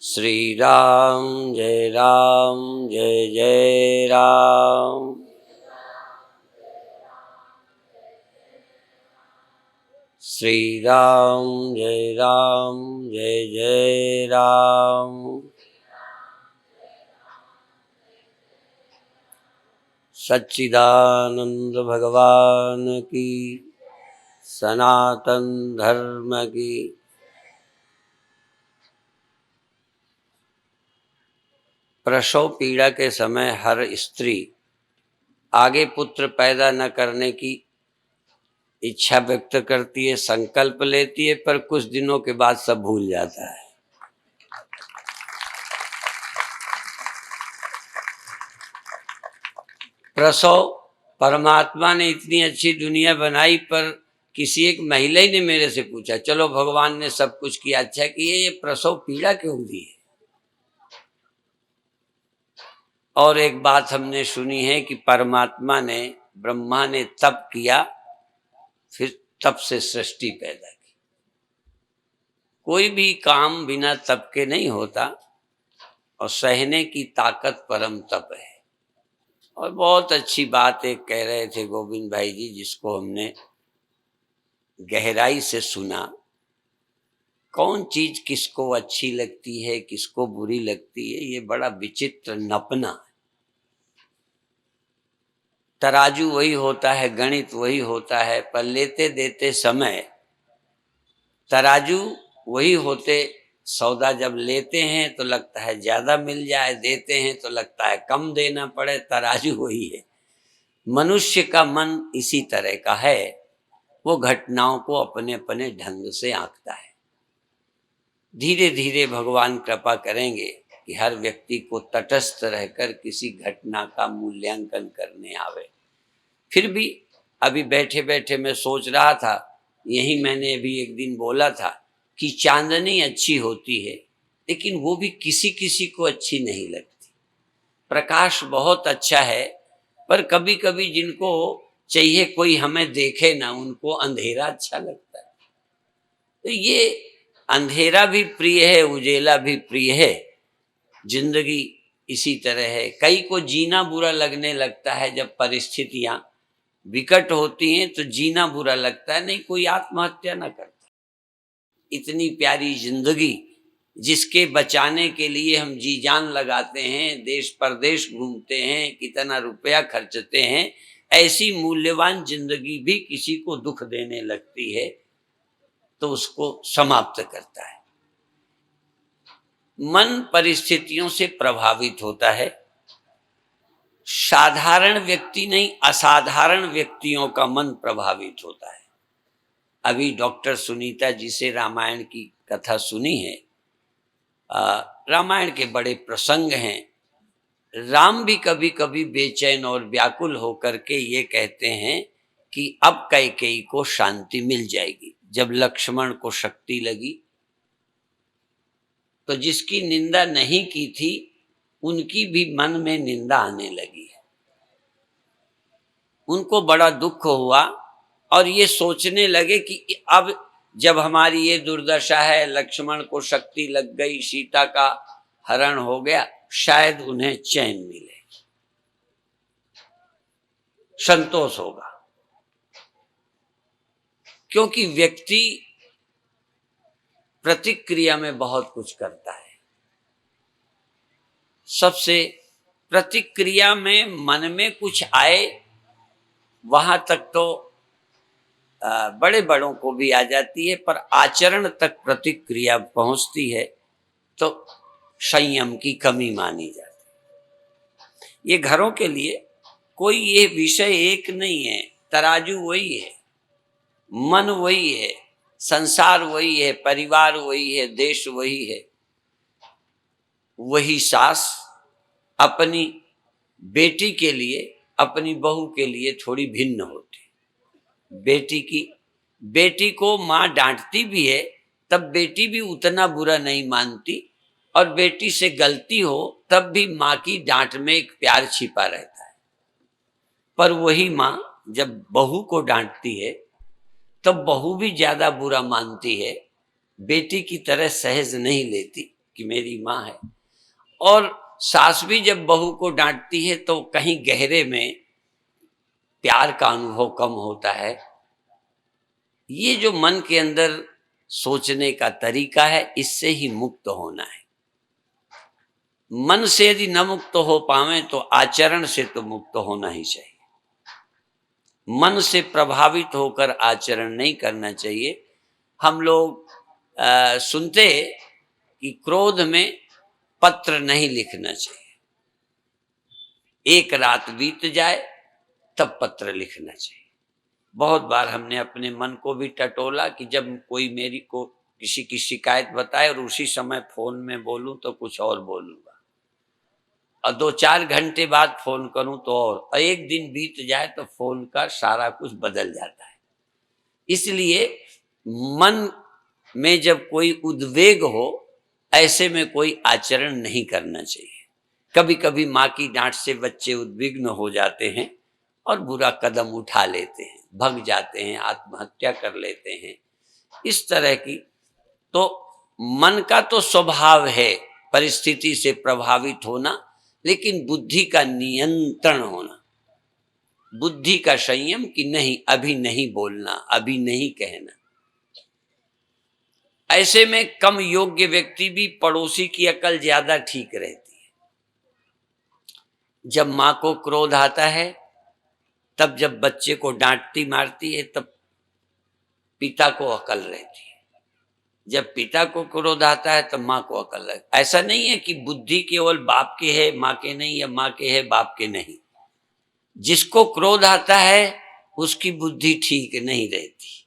श्री राम जय जय राम। श्री राम जय जय राम। सच्चिदानंद भगवान की, सनातन धर्म की। प्रसव पीड़ा के समय हर स्त्री आगे पुत्र पैदा न करने की इच्छा व्यक्त करती है, संकल्प लेती है, पर कुछ दिनों के बाद सब भूल जाता है। प्रसव परमात्मा ने इतनी अच्छी दुनिया बनाई, पर किसी एक महिला ही ने मेरे से पूछा, चलो भगवान ने सब कुछ किया, अच्छा किया, ये प्रसव पीड़ा क्यों दी है? और एक बात हमने सुनी है कि परमात्मा ने, ब्रह्मा ने तप किया, फिर तप से सृष्टि पैदा की। कोई भी काम बिना तप के नहीं होता, और सहने की ताकत परम तप है। और बहुत अच्छी बात एक कह रहे थे गोविंद भाई जी, जिसको हमने गहराई से सुना। कौन चीज किसको अच्छी लगती है, किसको बुरी लगती है, ये बड़ा विचित्र नपना है। तराजू वही होता है, गणित वही होता है, पर लेते देते समय तराजू वही होते। सौदा जब लेते हैं तो लगता है ज्यादा मिल जाए, देते हैं तो लगता है कम देना पड़े, तराजू वही है। मनुष्य का मन इसी तरह का है, वो घटनाओं को अपने अपने ढंग से आंकता है। धीरे धीरे भगवान कृपा करेंगे कि हर व्यक्ति को तटस्थ रहकर किसी घटना का मूल्यांकन करने आवे। फिर भी अभी बैठे बैठे मैं सोच रहा था, यही मैंने अभी एक दिन बोला था कि चांदनी अच्छी होती है, लेकिन वो भी किसी किसी को अच्छी नहीं लगती। प्रकाश बहुत अच्छा है, पर कभी कभी जिनको चाहिए कोई हमें देखे ना, उनको अंधेरा अच्छा लगता है। तो ये अंधेरा भी प्रिय है, उजेला भी प्रिय है। जिंदगी इसी तरह है। कई को जीना बुरा लगने लगता है, जब परिस्थितियां विकट होती हैं तो जीना बुरा लगता है। नहीं, कोई आत्महत्या ना करता। इतनी प्यारी जिंदगी, जिसके बचाने के लिए हम जी जान लगाते हैं, देश परदेश घूमते हैं, कितना रुपया खर्चते हैं, ऐसी मूल्यवान जिंदगी भी किसी को दुख देने लगती है तो उसको समाप्त करता है। मन परिस्थितियों से प्रभावित होता है। साधारण व्यक्ति नहीं, असाधारण व्यक्तियों का मन प्रभावित होता है। अभी डॉक्टर सुनीता जी से रामायण की कथा सुनी है। रामायण के बड़े प्रसंग हैं। राम भी कभी कभी बेचैन और व्याकुल होकर के ये कहते हैं कि अब कैकेयी को शांति मिल जाएगी। जब लक्ष्मण को शक्ति लगी तो जिसकी निंदा नहीं की थी, उनकी भी मन में निंदा आने लगी है। उनको बड़ा दुख हुआ और ये सोचने लगे कि अब जब हमारी ये दुर्दशा है, लक्ष्मण को शक्ति लग गई, सीता का हरण हो गया, शायद उन्हें चैन मिले, संतोष होगा। क्योंकि व्यक्ति प्रतिक्रिया में बहुत कुछ करता है। सबसे प्रतिक्रिया में मन में कुछ आए, वहां तक तो बड़े बड़ों को भी आ जाती है, पर आचरण तक प्रतिक्रिया पहुंचती है तो संयम की कमी मानी जाती है। ये घरों के लिए कोई ये विषय एक नहीं है, तराजू वही है, मन वही है, संसार वही है, परिवार वही है, देश वही है। वही सास अपनी बेटी के लिए, अपनी बहू के लिए थोड़ी भिन्न होती। बेटी को माँ डांटती भी है, तब बेटी भी उतना बुरा नहीं मानती, और बेटी से गलती हो तब भी माँ की डांट में एक प्यार छिपा रहता है। पर वही माँ जब बहू को डांटती है तब बहू भी ज्यादा बुरा मानती है, बेटी की तरह सहज नहीं लेती कि मेरी माँ है। और सास भी जब बहू को डांटती है तो कहीं गहरे में प्यार का अनुभव कम होता है। ये जो मन के अंदर सोचने का तरीका है, इससे ही मुक्त होना है। मन से यदि न मुक्त हो पावे तो आचरण से तो मुक्त होना ही चाहिए। मन से प्रभावित होकर आचरण नहीं करना चाहिए। हम लोग सुनते कि क्रोध में पत्र नहीं लिखना चाहिए, एक रात बीत जाए तब पत्र लिखना चाहिए। बहुत बार हमने अपने मन को भी टटोला कि जब कोई मेरी को किसी की शिकायत बताए और उसी समय फोन में बोलूं तो कुछ और बोलूंगा, और 2-4 घंटे बाद फोन करूं तो और एक दिन बीत जाए तो फोन का सारा कुछ बदल जाता है। इसलिए मन में जब कोई उद्वेग हो, ऐसे में कोई आचरण नहीं करना चाहिए। कभी कभी माँ की डांट से बच्चे उद्विग्न हो जाते हैं और बुरा कदम उठा लेते हैं, भग जाते हैं, आत्महत्या कर लेते हैं, इस तरह की। तो मन का तो स्वभाव है परिस्थिति से प्रभावित होना, लेकिन बुद्धि का नियंत्रण होना, बुद्धि का संयम कि नहीं, अभी नहीं बोलना, अभी नहीं कहना। ऐसे में कम योग्य व्यक्ति भी पड़ोसी की अकल ज्यादा ठीक रहती है। जब माँ को क्रोध आता है, तब जब बच्चे को डांटती मारती है, तब पिता को अकल रहती है। जब पिता को क्रोध आता है तब माँ को अकल रहती है। ऐसा नहीं है कि बुद्धि केवल बाप के है माँ के नहीं, या माँ के है बाप के नहीं। जिसको क्रोध आता है उसकी बुद्धि ठीक नहीं रहती।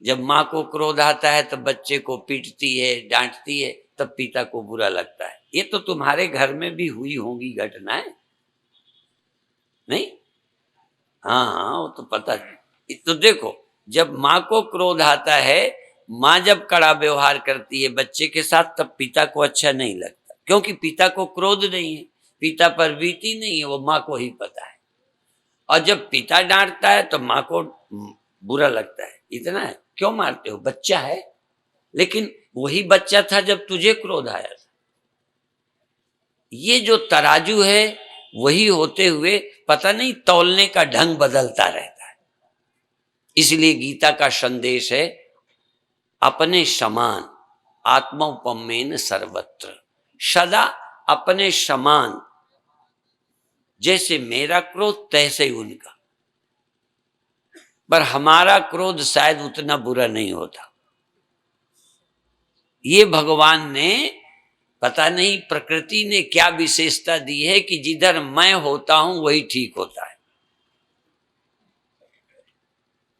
जब माँ को क्रोध आता है तब बच्चे को पीटती है, डांटती है, तब पिता को बुरा लगता है। ये तो तुम्हारे घर में भी हुई होंगी घटनाएं, नहीं? हाँ हाँ, वो तो पता है। तो देखो, जब माँ को क्रोध आता है, माँ जब कड़ा व्यवहार करती है बच्चे के साथ, तब पिता को अच्छा नहीं लगता, क्योंकि पिता को क्रोध नहीं है, पिता पर बीती नहीं है, वो माँ को ही पता है। और जब पिता डांटता है तो माँ को बुरा लगता है। इतना है, क्यों मारते हो, बच्चा है। लेकिन वही बच्चा था जब तुझे क्रोध आया था। ये जो तराजू है, वही होते हुए पता नहीं तौलने का ढंग बदलता रहता है। इसलिए गीता का संदेश है, अपने समान आत्मोपमेन सर्वत्र, सदा अपने समान, जैसे मेरा क्रोध तैसे ही उनका। पर हमारा क्रोध शायद उतना बुरा नहीं होता। ये भगवान ने, पता नहीं प्रकृति ने क्या विशेषता दी है कि जिधर मैं होता हूं वही ठीक होता है।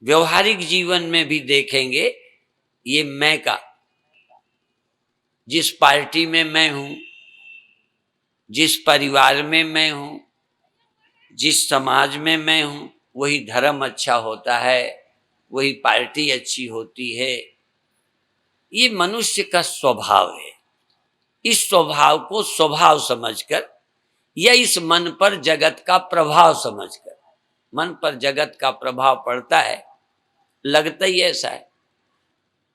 व्यवहारिक जीवन में भी देखेंगे ये मैं का, जिस पार्टी में मैं हूं, जिस परिवार में मैं हूं, जिस समाज में मैं हूं, वही धर्म अच्छा होता है, वही पार्टी अच्छी होती है। ये मनुष्य का स्वभाव है। इस स्वभाव को स्वभाव समझकर, या इस मन पर जगत का प्रभाव समझकर, मन पर जगत का प्रभाव पड़ता है, लगता ही ऐसा है।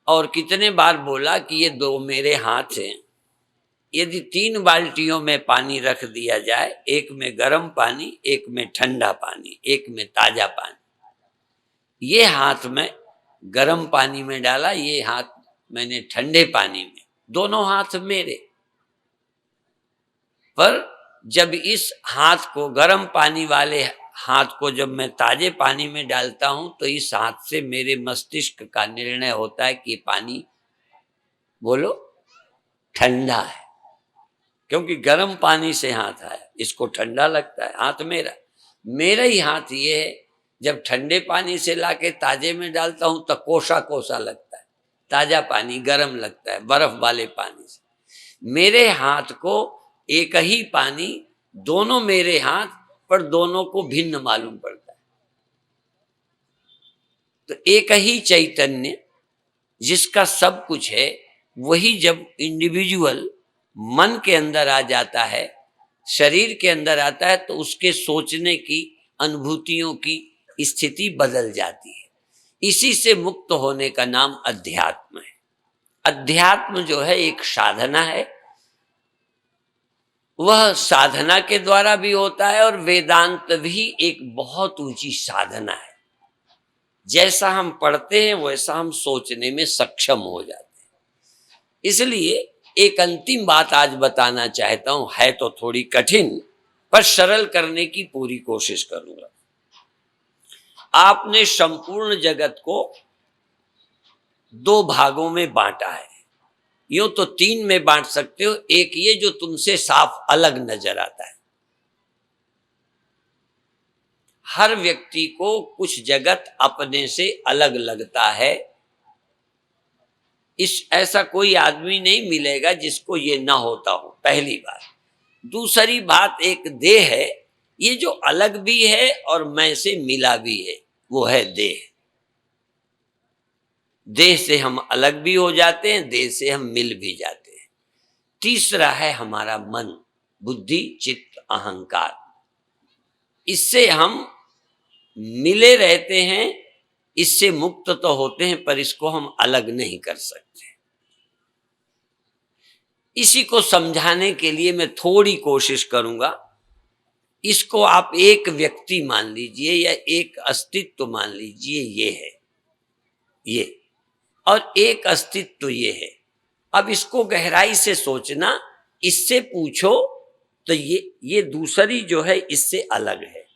और कितने बार बोला कि ये दो मेरे हाथ हैं, यदि 3 बाल्टियों में पानी रख दिया जाए, एक में गर्म पानी, एक में ठंडा पानी, एक में ताजा पानी, ये हाथ में गर्म पानी में डाला, ये हाथ मैंने ठंडे पानी में, दोनों हाथ मेरे। पर जब इस हाथ को, गर्म पानी वाले हाथ को जब मैं ताजे पानी में डालता हूं, तो इस हाथ से मेरे मस्तिष्क का निर्णय होता है कि पानी, बोलो, ठंडा है, क्योंकि गर्म पानी से हाथ आया, इसको ठंडा लगता है, हाथ मेरा। मेरा ही हाथ ये है, जब ठंडे पानी से लाके ताजे में डालता हूं तो कोसा कोसा लगता है, ताजा पानी गर्म लगता है बर्फ वाले पानी से। मेरे हाथ को एक ही पानी, दोनों मेरे हाथ, पर दोनों को भिन्न मालूम पड़ता है। तो एक ही चैतन्य जिसका सब कुछ है, वही जब इंडिविजुअल मन के अंदर आ जाता है, शरीर के अंदर आता है, तो उसके सोचने की, अनुभूतियों की स्थिति बदल जाती है। इसी से मुक्त होने का नाम अध्यात्म है। अध्यात्म जो है एक साधना है, वह साधना के द्वारा भी होता है, और वेदांत भी एक बहुत ऊंची साधना है। जैसा हम पढ़ते हैं वैसा हम सोचने में सक्षम हो जाते हैं। इसलिए एक अंतिम बात आज बताना चाहता हूं, है तो थोड़ी कठिन, पर सरल करने की पूरी कोशिश करूंगा। आपने संपूर्ण जगत को दो भागों में बांटा है, यूं तो तीन में बांट सकते हो। एक ये जो तुमसे साफ अलग नजर आता है, हर व्यक्ति को कुछ जगत अपने से अलग लगता है। ऐसा कोई आदमी नहीं मिलेगा जिसको ये ना होता हो, पहली बात। दूसरी बात, एक देह है, ये जो अलग भी है और मैं से मिला भी है, वो है देह। देह से हम अलग भी हो जाते हैं, देह से हम मिल भी जाते हैं। तीसरा है हमारा मन, बुद्धि, चित्त, अहंकार। इससे हम मिले रहते हैं, इससे मुक्त तो होते हैं, पर इसको हम अलग नहीं कर सकते। इसी को समझाने के लिए मैं थोड़ी कोशिश करूंगा। इसको आप एक व्यक्ति मान लीजिए या एक अस्तित्व मान लीजिए, ये है ये, और एक अस्तित्व ये है। अब इसको गहराई से सोचना, इससे पूछो तो ये दूसरी जो है इससे अलग है।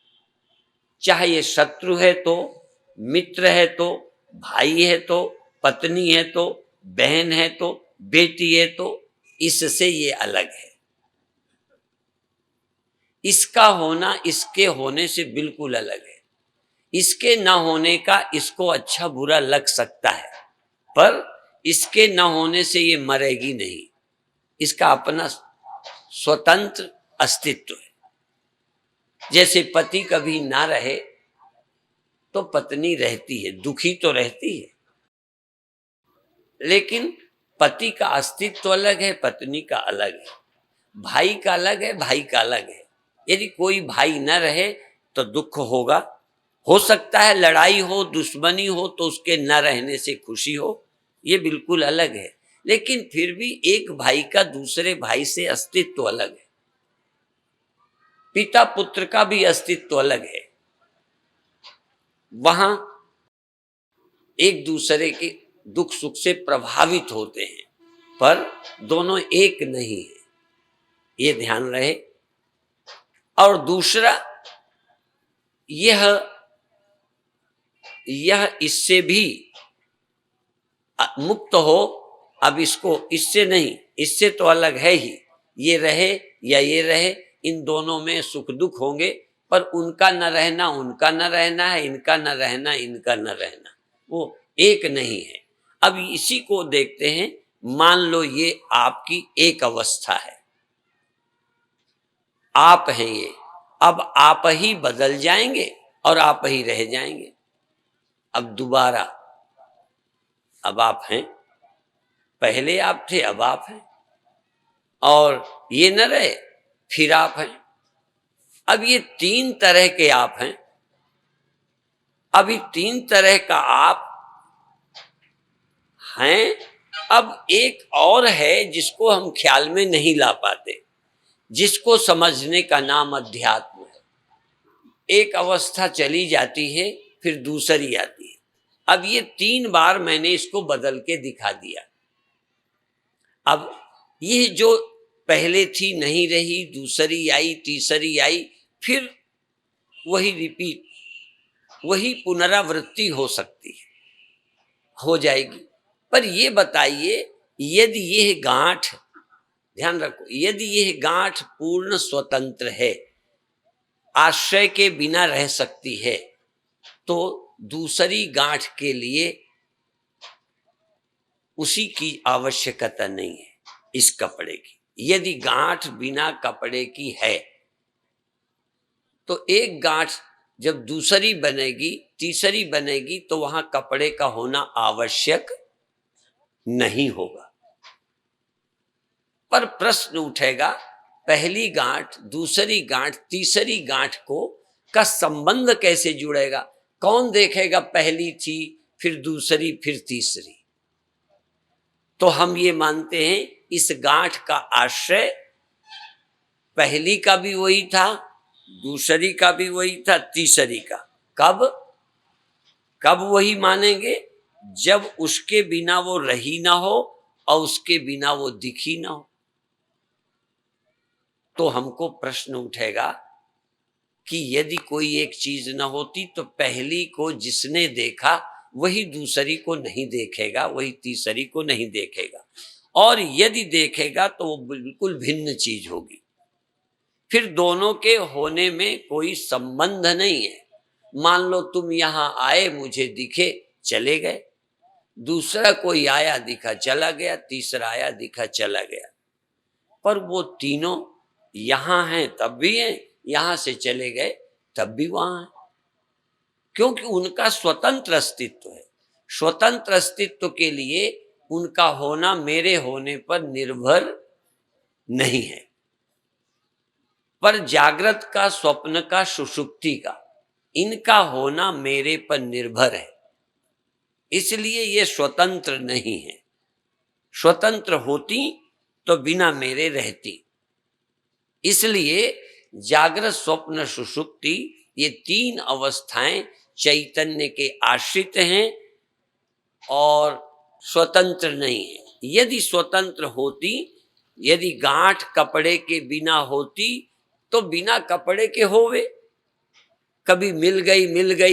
चाहे ये शत्रु है तो, मित्र है तो, भाई है तो, पत्नी है तो, बहन है तो, बेटी है तो, इससे ये अलग है। इसका होना इसके होने से बिल्कुल अलग है। इसके न होने का इसको अच्छा बुरा लग सकता है, पर इसके न होने से ये मरेगी नहीं। इसका अपना स्वतंत्र अस्तित्व है। जैसे पति कभी ना रहे तो पत्नी रहती है, दुखी तो रहती है, लेकिन पति का अस्तित्व अलग है, पत्नी का अलग है। भाई का अलग है, भाई का अलग है। यदि कोई भाई न रहे तो दुख होगा, हो सकता है लड़ाई हो, दुश्मनी हो, तो उसके न रहने से खुशी हो, ये बिल्कुल अलग है। लेकिन फिर भी एक भाई का दूसरे भाई से अस्तित्व अलग है। पिता पुत्र का भी अस्तित्व अलग है। वहां एक दूसरे के दुख सुख से प्रभावित होते हैं, पर दोनों एक नहीं है, ये ध्यान रहे। और दूसरा, यह इससे भी मुक्त हो। अब इसको इससे नहीं, इससे तो अलग है ही। ये रहे या ये रहे, इन दोनों में सुख दुख होंगे, पर उनका न रहना उनका न रहना है, इनका न रहना इनका न रहना, वो एक नहीं है। अब इसी को देखते हैं। मान लो ये आपकी एक अवस्था है, आप हैं ये। अब आप ही बदल जाएंगे और आप ही रह जाएंगे। अब दोबारा, अब आप हैं, पहले आप थे, अब आप हैं, और ये न रहे, फिर आप हैं। अब ये तीन तरह के आप हैं। अब ये तीन तरह का आप हैं। अब एक और है जिसको हम ख्याल में नहीं ला पाते, जिसको समझने का नाम अध्यात्म है। एक अवस्था चली जाती है, फिर दूसरी आती है। अब ये तीन बार मैंने इसको बदल के दिखा दिया। अब ये जो पहले थी नहीं रही, दूसरी आई, तीसरी आई, फिर वही रिपीट, वही पुनरावृत्ति हो सकती है, हो जाएगी। पर ये बताइए, यदि यह गांठ, ध्यान रखो, यदि यह गांठ पूर्ण स्वतंत्र है, आश्रय के बिना रह सकती है, तो दूसरी गांठ के लिए उसी की आवश्यकता नहीं है, इस कपड़े की। यदि गांठ बिना कपड़े की है, तो एक गांठ जब दूसरी बनेगी, तीसरी बनेगी, तो वहां कपड़े का होना आवश्यक नहीं होगा। पर प्रश्न उठेगा, पहली गांठ, दूसरी गांठ, तीसरी गांठ को का संबंध कैसे जुड़ेगा? कौन देखेगा पहली थी, फिर दूसरी, फिर तीसरी? तो हम ये मानते हैं इस गांठ का आश्रय पहली का भी वही था, दूसरी का भी वही था, तीसरी का। कब कब वही मानेंगे? जब उसके बिना वो रही ना हो और उसके बिना वो दिखी ना हो। तो हमको प्रश्न उठेगा कि यदि कोई एक चीज न होती तो पहली को जिसने देखा वही दूसरी को नहीं देखेगा, वही तीसरी को नहीं देखेगा, और यदि देखेगा तो वो बिल्कुल भिन्न चीज होगी। फिर दोनों के होने में कोई संबंध नहीं है। मान लो तुम यहां आए, मुझे दिखे, चले गए, दूसरा कोई आया दिखा चला गया, तीसरा आया दिखा चला गया, पर वो तीनों यहां हैं तब भी हैं, यहां से चले गए तब भी वहां हैं, क्योंकि उनका स्वतंत्र अस्तित्व है। स्वतंत्र अस्तित्व के लिए उनका होना मेरे होने पर निर्भर नहीं है। पर जागृत का, स्वप्न का, सुषुप्ति का, इनका होना मेरे पर निर्भर है, इसलिए ये स्वतंत्र नहीं है। स्वतंत्र होती तो बिना मेरे रहती। इसलिए जागृत, स्वप्न, सुषुप्ति ये तीन अवस्थाएं चैतन्य के आश्रित हैं और स्वतंत्र नहीं है। यदि स्वतंत्र होती, यदि गांठ कपड़े के बिना होती तो बिना कपड़े के होवे, कभी मिल गई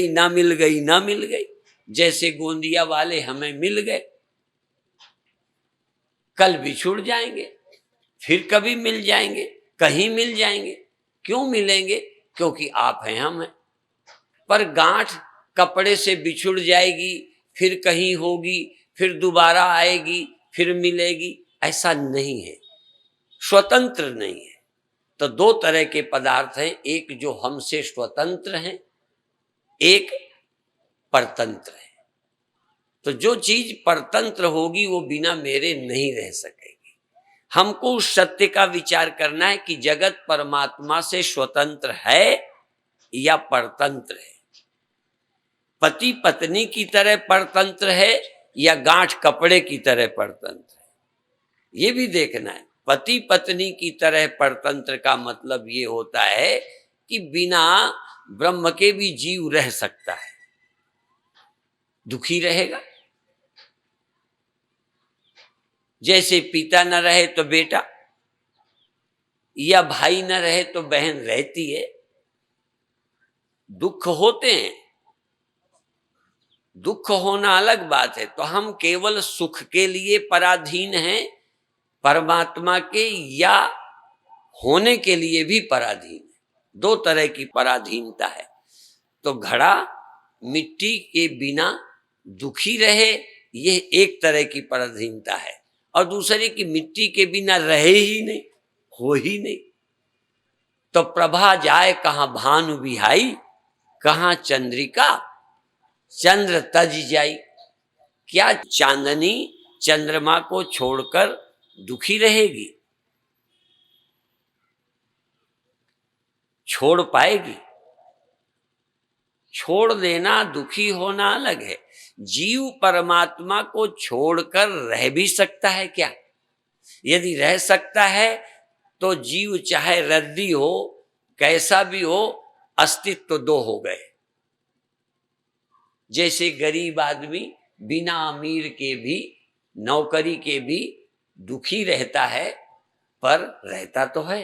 ना मिल गई ना मिल गई। जैसे गोंदिया वाले हमें मिल गए, कल बिछुड़ जाएंगे, फिर कभी मिल जाएंगे, कहीं मिल जाएंगे। क्यों मिलेंगे? क्योंकि आप हैं, हम हैं। पर गांठ कपड़े से बिछुड़ जाएगी, फिर कहीं होगी, फिर दोबारा आएगी, फिर मिलेगी, ऐसा नहीं है, स्वतंत्र नहीं है। तो दो तरह के पदार्थ हैं, एक जो हमसे स्वतंत्र हैं, एक परतंत्र है। तो जो चीज परतंत्र होगी वो बिना मेरे नहीं रह सकेगी। हमको उस सत्य का विचार करना है कि जगत परमात्मा से स्वतंत्र है या परतंत्र है, पति पत्नी की तरह परतंत्र है या गांठ कपड़े की तरह परतंत्र है, ये भी देखना है। पति पत्नी की तरह परतंत्र का मतलब ये होता है कि बिना ब्रह्म के भी जीव रह सकता है, दुखी रहेगा। जैसे पिता न रहे तो बेटा, या भाई न रहे तो बहन रहती है। दुख होते हैं, दुख होना अलग बात है। तो हम केवल सुख के लिए पराधीन हैं परमात्मा के, या होने के लिए भी पराधीन है। दो तरह की पराधीनता है। तो घड़ा मिट्टी के बिना दुखी रहे, यह एक तरह की पराधीनता है, और दूसरे की मिट्टी के बिना रहे ही नहीं, हो ही नहीं। तो प्रभा जाए कहां भानु बिहाई, कहां चंद्रिका चंद्र तज जाई। क्या चांदनी चंद्रमा को छोड़कर दुखी रहेगी? छोड़ पाएगी? छोड़ देना, दुखी होना अलग है। जीव परमात्मा को छोड़कर रह भी सकता है क्या? यदि रह सकता है तो जीव चाहे रद्दी हो, कैसा भी हो, अस्तित्व दो हो गए। जैसे गरीब आदमी बिना अमीर के भी, नौकरी के भी दुखी रहता है, पर रहता तो है।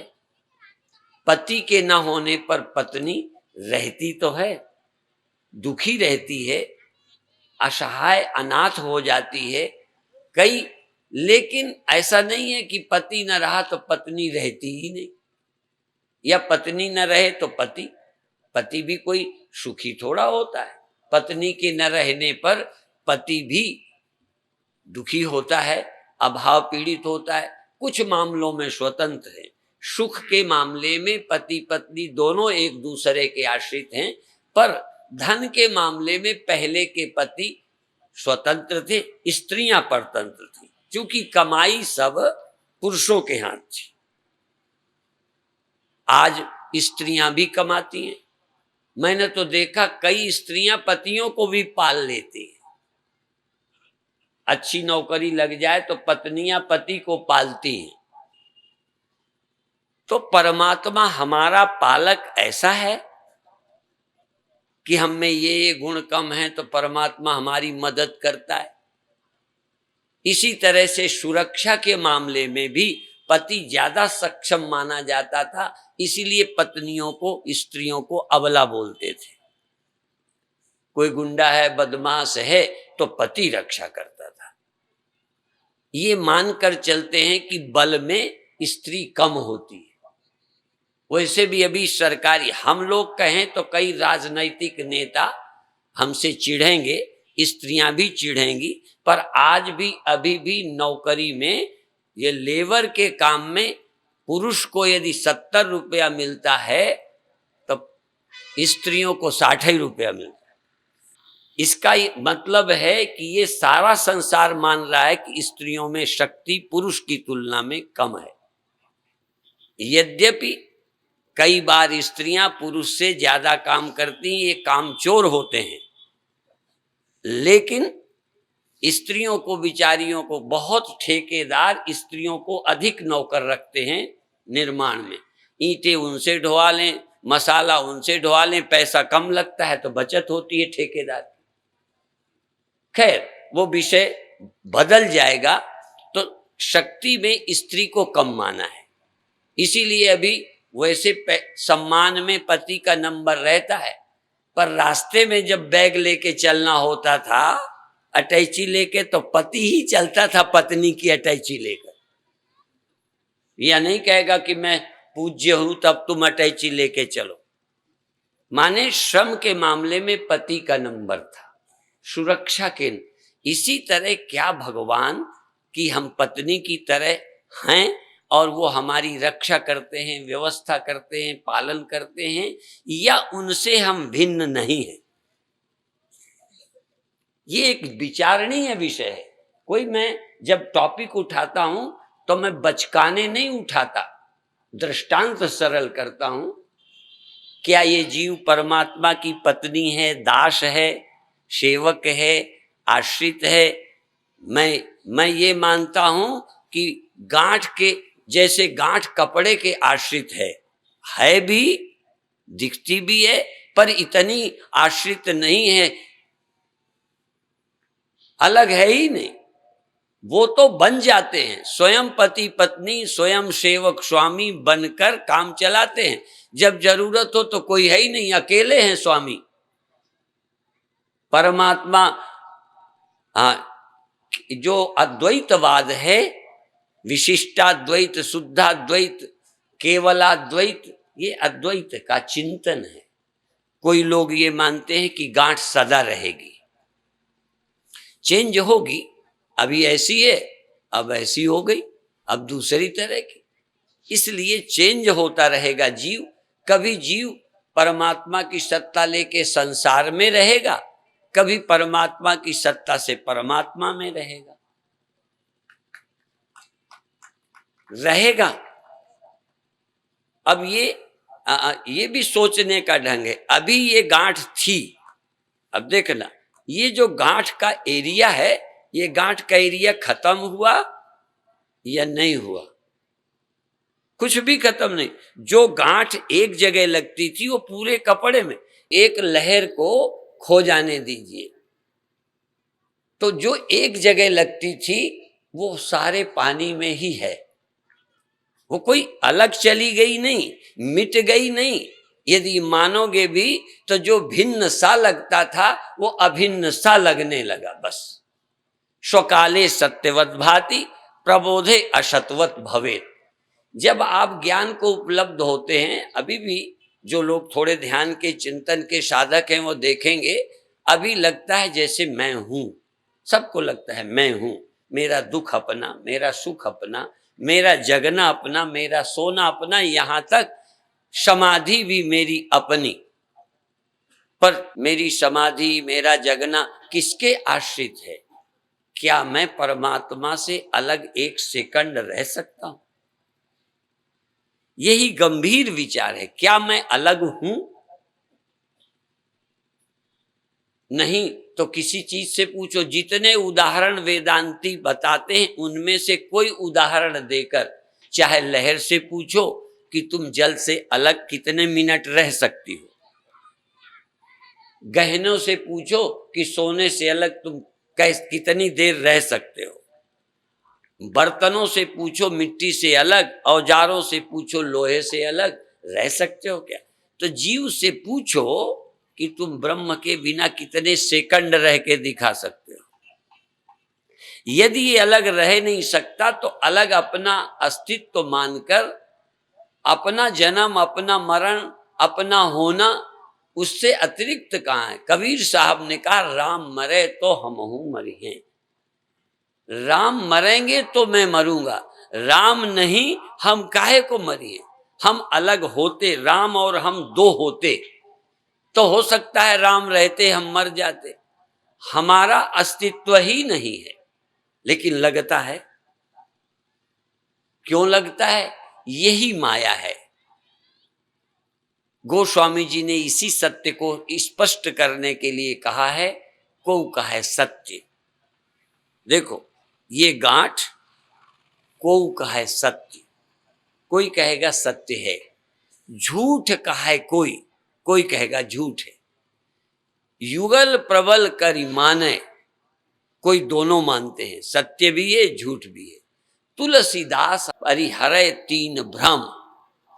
पति के न होने पर पत्नी रहती तो है, दुखी रहती है, असहाय अनाथ हो जाती है कई। लेकिन ऐसा नहीं है कि पति न रहा तो पत्नी रहती ही नहीं, या पत्नी न रहे तो पति। पति भी कोई सुखी थोड़ा होता है। पत्नी के न रहने पर पति भी दुखी होता है, अभाव पीड़ित होता है। कुछ मामलों में स्वतंत्र है। सुख के मामले में पति पत्नी दोनों एक दूसरे के आश्रित हैं, पर धन के मामले में पहले के पति स्वतंत्र थे, स्त्रियां परतंत्र थी, क्योंकि कमाई सब पुरुषों के हाथ थी। आज स्त्रियां भी कमाती हैं। मैंने तो देखा कई स्त्रियां पतियों को भी पाल लेती हैं। अच्छी नौकरी लग जाए तो पत्नियां पति को पालती हैं। तो परमात्मा हमारा पालक ऐसा है कि हम में ये गुण कम है तो परमात्मा हमारी मदद करता है। इसी तरह से सुरक्षा के मामले में भी पति ज्यादा सक्षम माना जाता था, इसीलिए पत्नियों को, स्त्रियों को अबला बोलते थे। कोई गुंडा है, बदमाश है, तो पति रक्षा करता था। ये मानकर चलते हैं कि बल में स्त्री कम होती है। वैसे भी अभी सरकारी, हम लोग कहें तो कई राजनैतिक नेता हमसे चिढ़ेंगे, स्त्रियां भी चिढ़ेंगी, पर आज भी अभी भी नौकरी में, ये लेबर के काम में पुरुष को यदि 70 रुपया मिलता है तो स्त्रियों को 60 रुपया मिलता है। इसका मतलब है कि ये सारा संसार मान रहा है कि स्त्रियों में शक्ति पुरुष की तुलना में कम है। यद्यपि कई बार स्त्रियां पुरुष से ज्यादा काम करती हैं, ये कामचोर होते हैं, लेकिन स्त्रियों को, बिचारियों को, बहुत ठेकेदार स्त्रियों को अधिक नौकर रखते हैं निर्माण में। ईंटें उनसे ढोवा लें, मसाला उनसे ढोवा लें, पैसा कम लगता है तो बचत होती है ठेकेदार की। खैर वो विषय बदल जाएगा। तो शक्ति में स्त्री को कम माना है, इसीलिए अभी वैसे सम्मान में पति का नंबर रहता है, पर रास्ते में जब बैग लेके चलना होता था, अटैची लेके, तो पति ही चलता था पत्नी की अटैची लेकर। यह नहीं कहेगा कि मैं पूज्य हूं तब तुम अटैची लेके चलो। माने श्रम के मामले में पति का नंबर था, सुरक्षा के। इसी तरह क्या भगवान की हम पत्नी की तरह हैं और वो हमारी रक्षा करते हैं, व्यवस्था करते हैं, पालन करते हैं, या उनसे हम भिन्न नहीं हैं? ये एक विचारणीय विषय है। कोई, मैं जब टॉपिक उठाता हूं तो मैं बचकाने नहीं उठाता, दृष्टांत सरल करता हूं। क्या ये जीव परमात्मा की पत्नी है, दास है, सेवक है, आश्रित है? मैं ये मानता हूं कि गांठ के जैसे गांठ कपड़े के आश्रित है भी, दिखती भी है, पर इतनी आश्रित नहीं है, अलग है ही नहीं। वो तो बन जाते हैं, स्वयं पति पत्नी, स्वयं सेवक स्वामी बनकर काम चलाते हैं। जब जरूरत हो तो कोई है ही नहीं, अकेले हैं स्वामी। परमात्मा, जो अद्वैतवाद है, विशिष्टाद्वैत, शुद्धाद्वैत, केवलाद्वैत, ये अद्वैत का चिंतन है। कोई लोग ये मानते हैं कि गांठ सदा रहेगी, चेंज होगी, अभी ऐसी है, अब ऐसी हो गई, अब दूसरी तरह की, इसलिए चेंज होता रहेगा जीव। कभी जीव परमात्मा की सत्ता लेके संसार में रहेगा, कभी परमात्मा की सत्ता से परमात्मा में रहेगा। अब ये भी सोचने का ढंग है। अभी ये गांठ थी, अब देखना, ये जो गांठ का एरिया है, ये गांठ का एरिया खत्म हुआ या नहीं हुआ? कुछ भी खत्म नहीं। जो गांठ एक जगह लगती थी वो पूरे कपड़े में, एक लहर को खो जाने दीजिए, तो जो एक जगह लगती थी वो सारे पानी में ही है, वो कोई अलग चली गई नहीं, मिट गई नहीं। यदि मानोगे भी तो जो भिन्न सा लगता था वो अभिन्न सा लगने लगा। बस स्वकाले सत्यवत भाति प्रबोधे असतवत भवेत। जब आप ज्ञान को उपलब्ध होते हैं, अभी भी जो लोग थोड़े ध्यान के चिंतन के साधक हैं वो देखेंगे, अभी लगता है जैसे मैं हूं। सबको लगता है मैं हूं, मेरा दुख अपना, मेरा सुख अपना, मेरा जगना अपना, मेरा सोना अपना, यहां तक समाधि भी मेरी अपनी। पर मेरी समाधि, मेरा जगना किसके आश्रित है? क्या मैं परमात्मा से अलग एक सेकंड रह सकता हूं? यही गंभीर विचार है। क्या मैं अलग हूं? नहीं तो किसी चीज से पूछो। जितने उदाहरण वेदांती बताते हैं उनमें से कोई उदाहरण देकर, चाहे लहर से पूछो कि तुम जल से अलग कितने मिनट रह सकती हो, गहनों से पूछो कि सोने से अलग तुम कितनी देर रह सकते हो, बर्तनों से पूछो मिट्टी से अलग, औजारों से पूछो लोहे से अलग, रह सकते हो क्या? तो जीव से पूछो कि तुम ब्रह्म के बिना कितने सेकंड रह के दिखा सकते हो। यदि ये अलग रह नहीं सकता तो अलग अपना अस्तित्व मानकर अपना जन्म, अपना मरण, अपना होना, उससे अतिरिक्त कहाँ है? कबीर साहब ने कहा राम मरे तो हमहू मरिए। राम मरेंगे तो मैं मरूंगा, राम नहीं हम काहे को मरिए? हम अलग होते, राम और हम दो होते तो हो सकता है राम रहते हम मर जाते। हमारा अस्तित्व ही नहीं है, लेकिन लगता है। क्यों लगता है? यही माया है। गोस्वामी जी ने इसी सत्य को स्पष्ट करने के लिए कहा है, को कहा सत्य। देखो ये गांठ को कहा है सत्य, कोई कहेगा सत्य है। झूठ कहा है कोई, कोई कहेगा झूठ है। युगल प्रबल करी माने, कोई दोनों मानते हैं, सत्य भी है झूठ भी है। तुलसीदास परिहरे तीन भ्रम,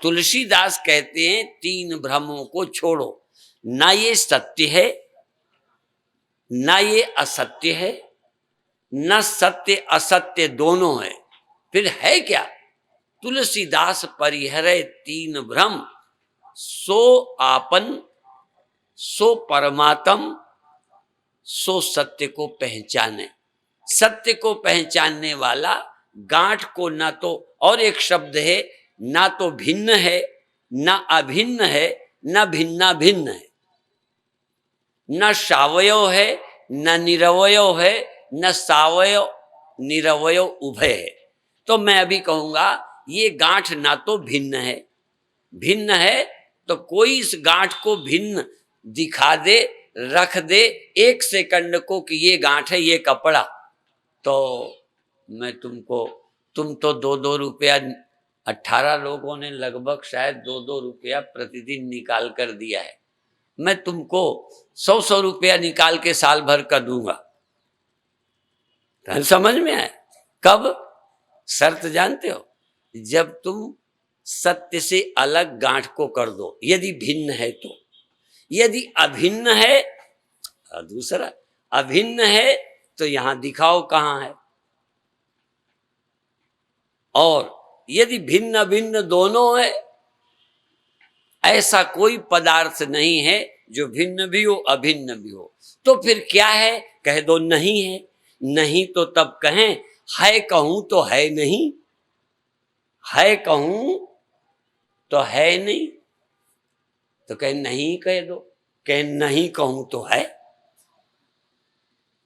तुलसीदास कहते हैं तीन भ्रमों को छोड़ो, ना ये सत्य है ना ये असत्य है, न सत्य असत्य दोनों है, फिर है क्या? तुलसीदास परिहरे तीन भ्रम, सो आपन सो परमात्म सो सत्य को पहचाने। सत्य को पहचानने वाला गांठ को ना तो, और एक शब्द है, ना तो भिन्न है ना अभिन्न है, ना भिन्ना भिन्न है, न सावयव है न निरवयव है, न सावयव निरवयव उभय है। तो मैं अभी कहूंगा ये गांठ ना तो भिन्न है, भिन्न है तो कोई इस गांठ को भिन्न दिखा दे, रख दे एक सेकंड को कि ये गांठ है, ये कपड़ा, तो मैं तुमको, तुम तो 2-2 रुपया, 18 लोगों ने लगभग शायद 2-2 रुपया प्रतिदिन निकाल कर दिया है, मैं तुमको 100-100 रुपया निकाल के साल भर का दूंगा। समझ में आए? कब? शर्त जानते हो? जब तुम सत्य से अलग गांठ को कर दो, यदि भिन्न है तो। यदि अभिन्न है, दूसरा अभिन्न है तो यहां दिखाओ कहां है। और यदि भिन्न भिन्न दोनों है, ऐसा कोई पदार्थ नहीं है जो भिन्न भी हो अभिन्न भी हो, तो फिर क्या है? कह दो नहीं है। नहीं तो तब कहें है कहूं तो है नहीं, है कहूं तो है नहीं, तो कहे नहीं कह दो, कहे नहीं कहूं तो है।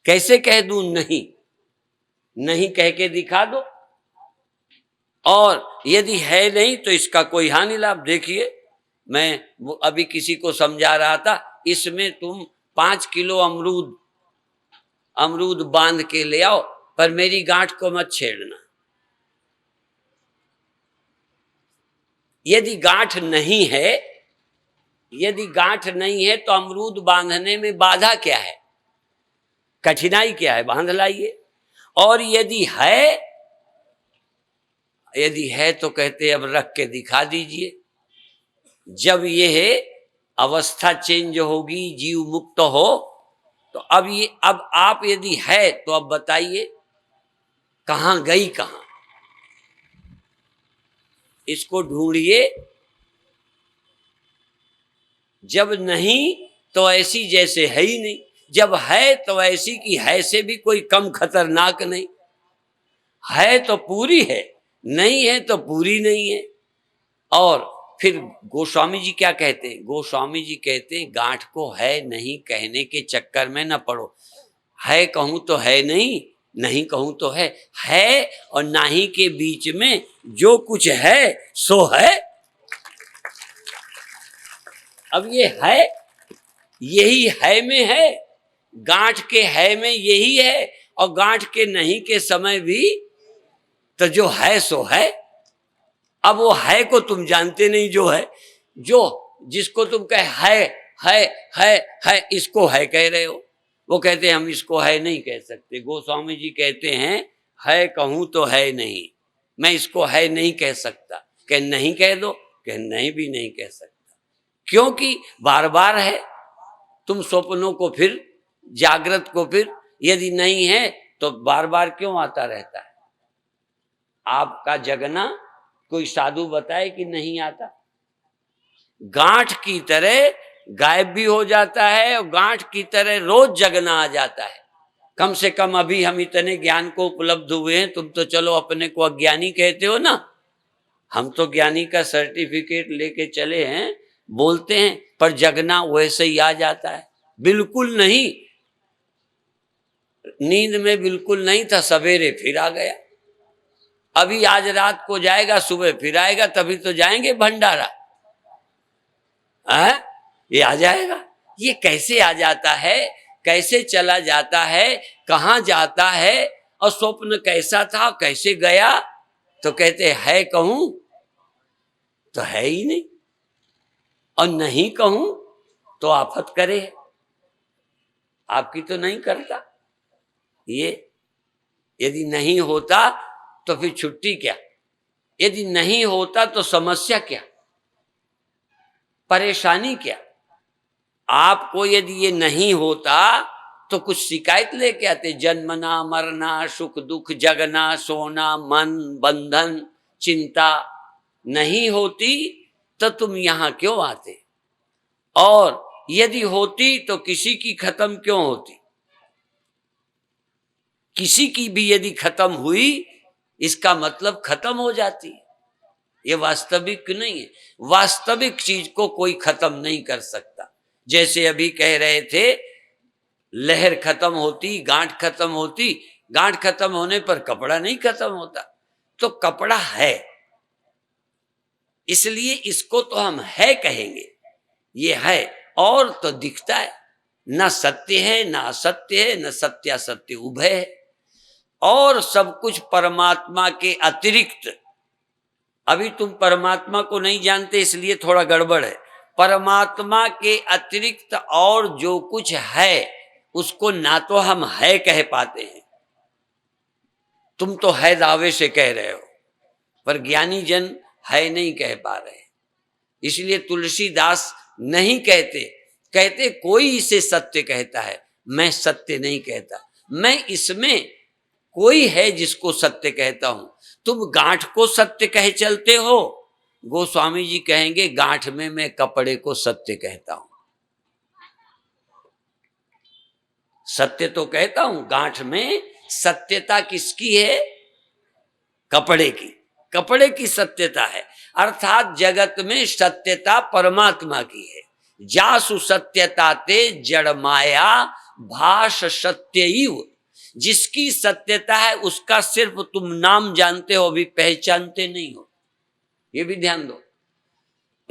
कैसे कह दूं नहीं? नहीं कह के दिखा दो। और यदि है नहीं तो इसका कोई हानि लाभ। देखिए मैं वो अभी किसी को समझा रहा था, इसमें तुम 5 किलो अमरूद बांध के ले आओ, पर मेरी गांठ को मत छेड़ना। यदि गांठ नहीं है, यदि गांठ नहीं है तो अमरूद बांधने में बाधा क्या है, कठिनाई क्या है? बांध लाइए। और यदि है तो कहते अब रख के दिखा दीजिए। जब यह अवस्था चेंज होगी, जीव मुक्त हो, तो अब आप यदि है तो अब बताइए कहां गई, कहां? इसको ढूंढिए। जब नहीं तो ऐसी जैसे है ही नहीं, जब है तो ऐसी की है से भी कोई कम खतरनाक नहीं। है तो पूरी है, नहीं है तो पूरी नहीं है। और फिर गोस्वामी जी क्या कहते हैं? गोस्वामी जी कहते हैं गांठ को है नहीं कहने के चक्कर में न पड़ो। है कहूं तो है नहीं, नहीं कहूं तो है और नाही के बीच में जो कुछ है सो है। अब ये है, यही है में है, गांठ के है में यही है और गांठ के नहीं के समय भी, तो जो है सो है। अब वो है को तुम जानते नहीं, जो है, जो जिसको तुम कहे है है है, इसको है कह रहे हो। वो कहते हैं हम इसको है नहीं कह सकते। गोस्वामी जी कहते हैं है कहूं तो है नहीं, मैं इसको है नहीं कह सकता। कह नहीं कह दो, कह नहीं भी नहीं कह सकता, क्योंकि बार बार है। तुम स्वप्नों को फिर जागृत को फिर यदि नहीं है तो बार बार क्यों आता रहता है? आपका जगना कोई साधु बताए कि नहीं आता? गांठ की तरह गायब भी हो जाता है और गांठ की तरह रोज जगना आ जाता है। कम से कम अभी हम इतने ज्ञान को उपलब्ध हुए हैं, तुम तो चलो अपने को अज्ञानी कहते हो ना, हम तो ज्ञानी का सर्टिफिकेट लेके चले हैं, बोलते हैं, पर जगना वैसे ही आ जाता है। बिल्कुल नहीं, नींद में बिल्कुल नहीं था, सवेरे फिर आ गया। अभी आज रात को जाएगा, सुबह फिर आएगा, तभी तो जाएंगे भंडारा। है ये आ जाएगा। ये कैसे आ जाता है, कैसे चला जाता है, कहाँ जाता है, और स्वप्न कैसा था, कैसे गया? तो कहते है कहूं तो है ही नहीं, और नहीं कहूं तो आफत करे। आपकी तो नहीं करता ये। यदि नहीं होता तो फिर छुट्टी क्या? यदि नहीं होता तो समस्या क्या, परेशानी क्या? आपको यदि ये नहीं होता तो कुछ शिकायत लेके आते, जन्मना मरना सुख दुख जगना सोना मन बंधन चिंता। नहीं होती तो तुम यहां क्यों आते? और यदि होती तो किसी की खत्म क्यों होती? किसी की भी यदि खत्म हुई, इसका मतलब खत्म हो जाती है। ये वास्तविक नहीं है। वास्तविक चीज को कोई खत्म नहीं कर सकता। जैसे अभी कह रहे थे, लहर खत्म होती, गांठ खत्म होती, गांठ खत्म होने पर कपड़ा नहीं खत्म होता। तो कपड़ा है, इसलिए इसको तो हम है कहेंगे। ये है और तो दिखता है, न सत्य है न असत्य है, न सत्यासत्य उभय है, और सब कुछ परमात्मा के अतिरिक्त। अभी तुम परमात्मा को नहीं जानते, इसलिए थोड़ा गड़बड़ है। परमात्मा के अतिरिक्त और जो कुछ है उसको ना तो हम है कह पाते हैं। तुम तो है दावे से कह रहे हो, पर ज्ञानी जन है नहीं कह पा रहे। इसलिए तुलसीदास नहीं कहते, कहते कोई इसे सत्य कहता है, मैं सत्य नहीं कहता। मैं इसमें कोई है जिसको सत्य कहता हूं। तुम गांठ को सत्य कह चलते हो, गोस्वामी जी कहेंगे गांठ में मैं कपड़े को सत्य कहता हूं। सत्य तो कहता हूं, गांठ में सत्यता किसकी है? कपड़े की। कपड़े की सत्यता है, अर्थात जगत में सत्यता परमात्मा की है। जासु सत्यता ते जड़ माया भाष सत्यईव। जिसकी सत्यता है उसका सिर्फ तुम नाम जानते हो, अभी पहचानते नहीं हो। ये भी ध्यान दो।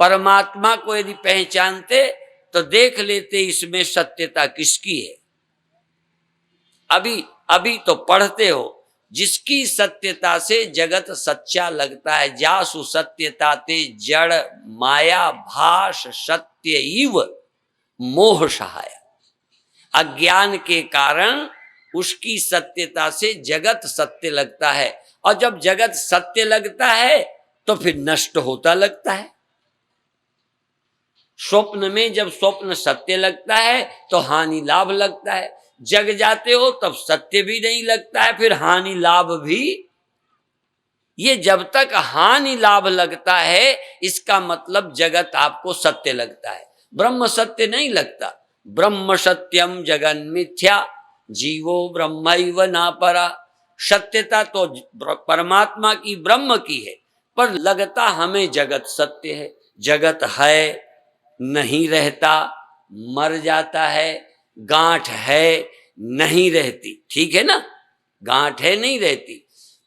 परमात्मा को यदि पहचानते तो देख लेते इसमें सत्यता किसकी है। अभी अभी तो पढ़ते हो, जिसकी सत्यता से जगत सच्चा लगता है। जासु सत्यता ते जड़ माया भाष सत्यईव मोह सहाय। अज्ञान के कारण उसकी सत्यता से जगत सत्य लगता है, और जब जगत सत्य लगता है तो फिर नष्ट होता लगता है। स्वप्न में जब स्वप्न सत्य लगता है तो हानि लाभ लगता है। जग जाते हो तब सत्य भी नहीं लगता है, फिर हानि लाभ भी। ये जब तक हानि लाभ लगता है, इसका मतलब जगत आपको सत्य लगता है, ब्रह्म सत्य नहीं लगता। ब्रह्म सत्यम जगन मिथ्या जीवो ब्रह्मैव ना परा। सत्यता तो परमात्मा की ब्रह्म की है, पर लगता हमें जगत सत्य है। जगत है, नहीं रहता, मर जाता है। गांठ है, नहीं रहती, ठीक है ना, गांठ है नहीं रहती।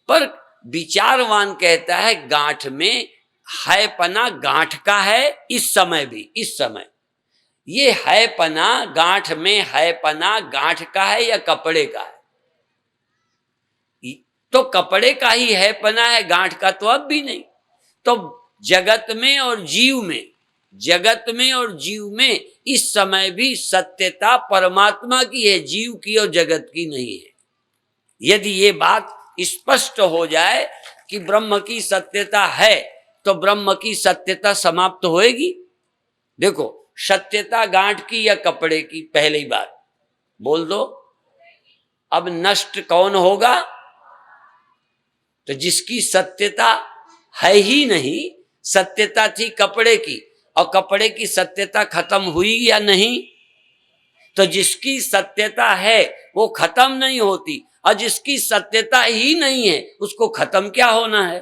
पर विचारवान कहता है गांठ में है पना गांठ का है, इस समय भी, इस समय ये है पना, गांठ में है पना, गांठ का है या कपड़े का है? तो कपड़े का ही है पना है, गांठ का तो अब भी नहीं। तो जगत में और जीव में, जगत में और जीव में इस समय भी सत्यता परमात्मा की है, जीव की और जगत की नहीं है। यदि ये बात स्पष्ट हो जाए कि ब्रह्म की सत्यता है, तो ब्रह्म की सत्यता समाप्त होएगी। देखो, सत्यता गांठ की या कपड़े की, पहली बात बोल दो। अब नष्ट कौन होगा? तो जिसकी सत्यता है ही नहीं, सत्यता थी कपड़े की, और कपड़े की सत्यता खत्म हुई या नहीं? तो जिसकी सत्यता है वो खत्म नहीं होती, और जिसकी सत्यता ही नहीं है उसको खत्म क्या होना है?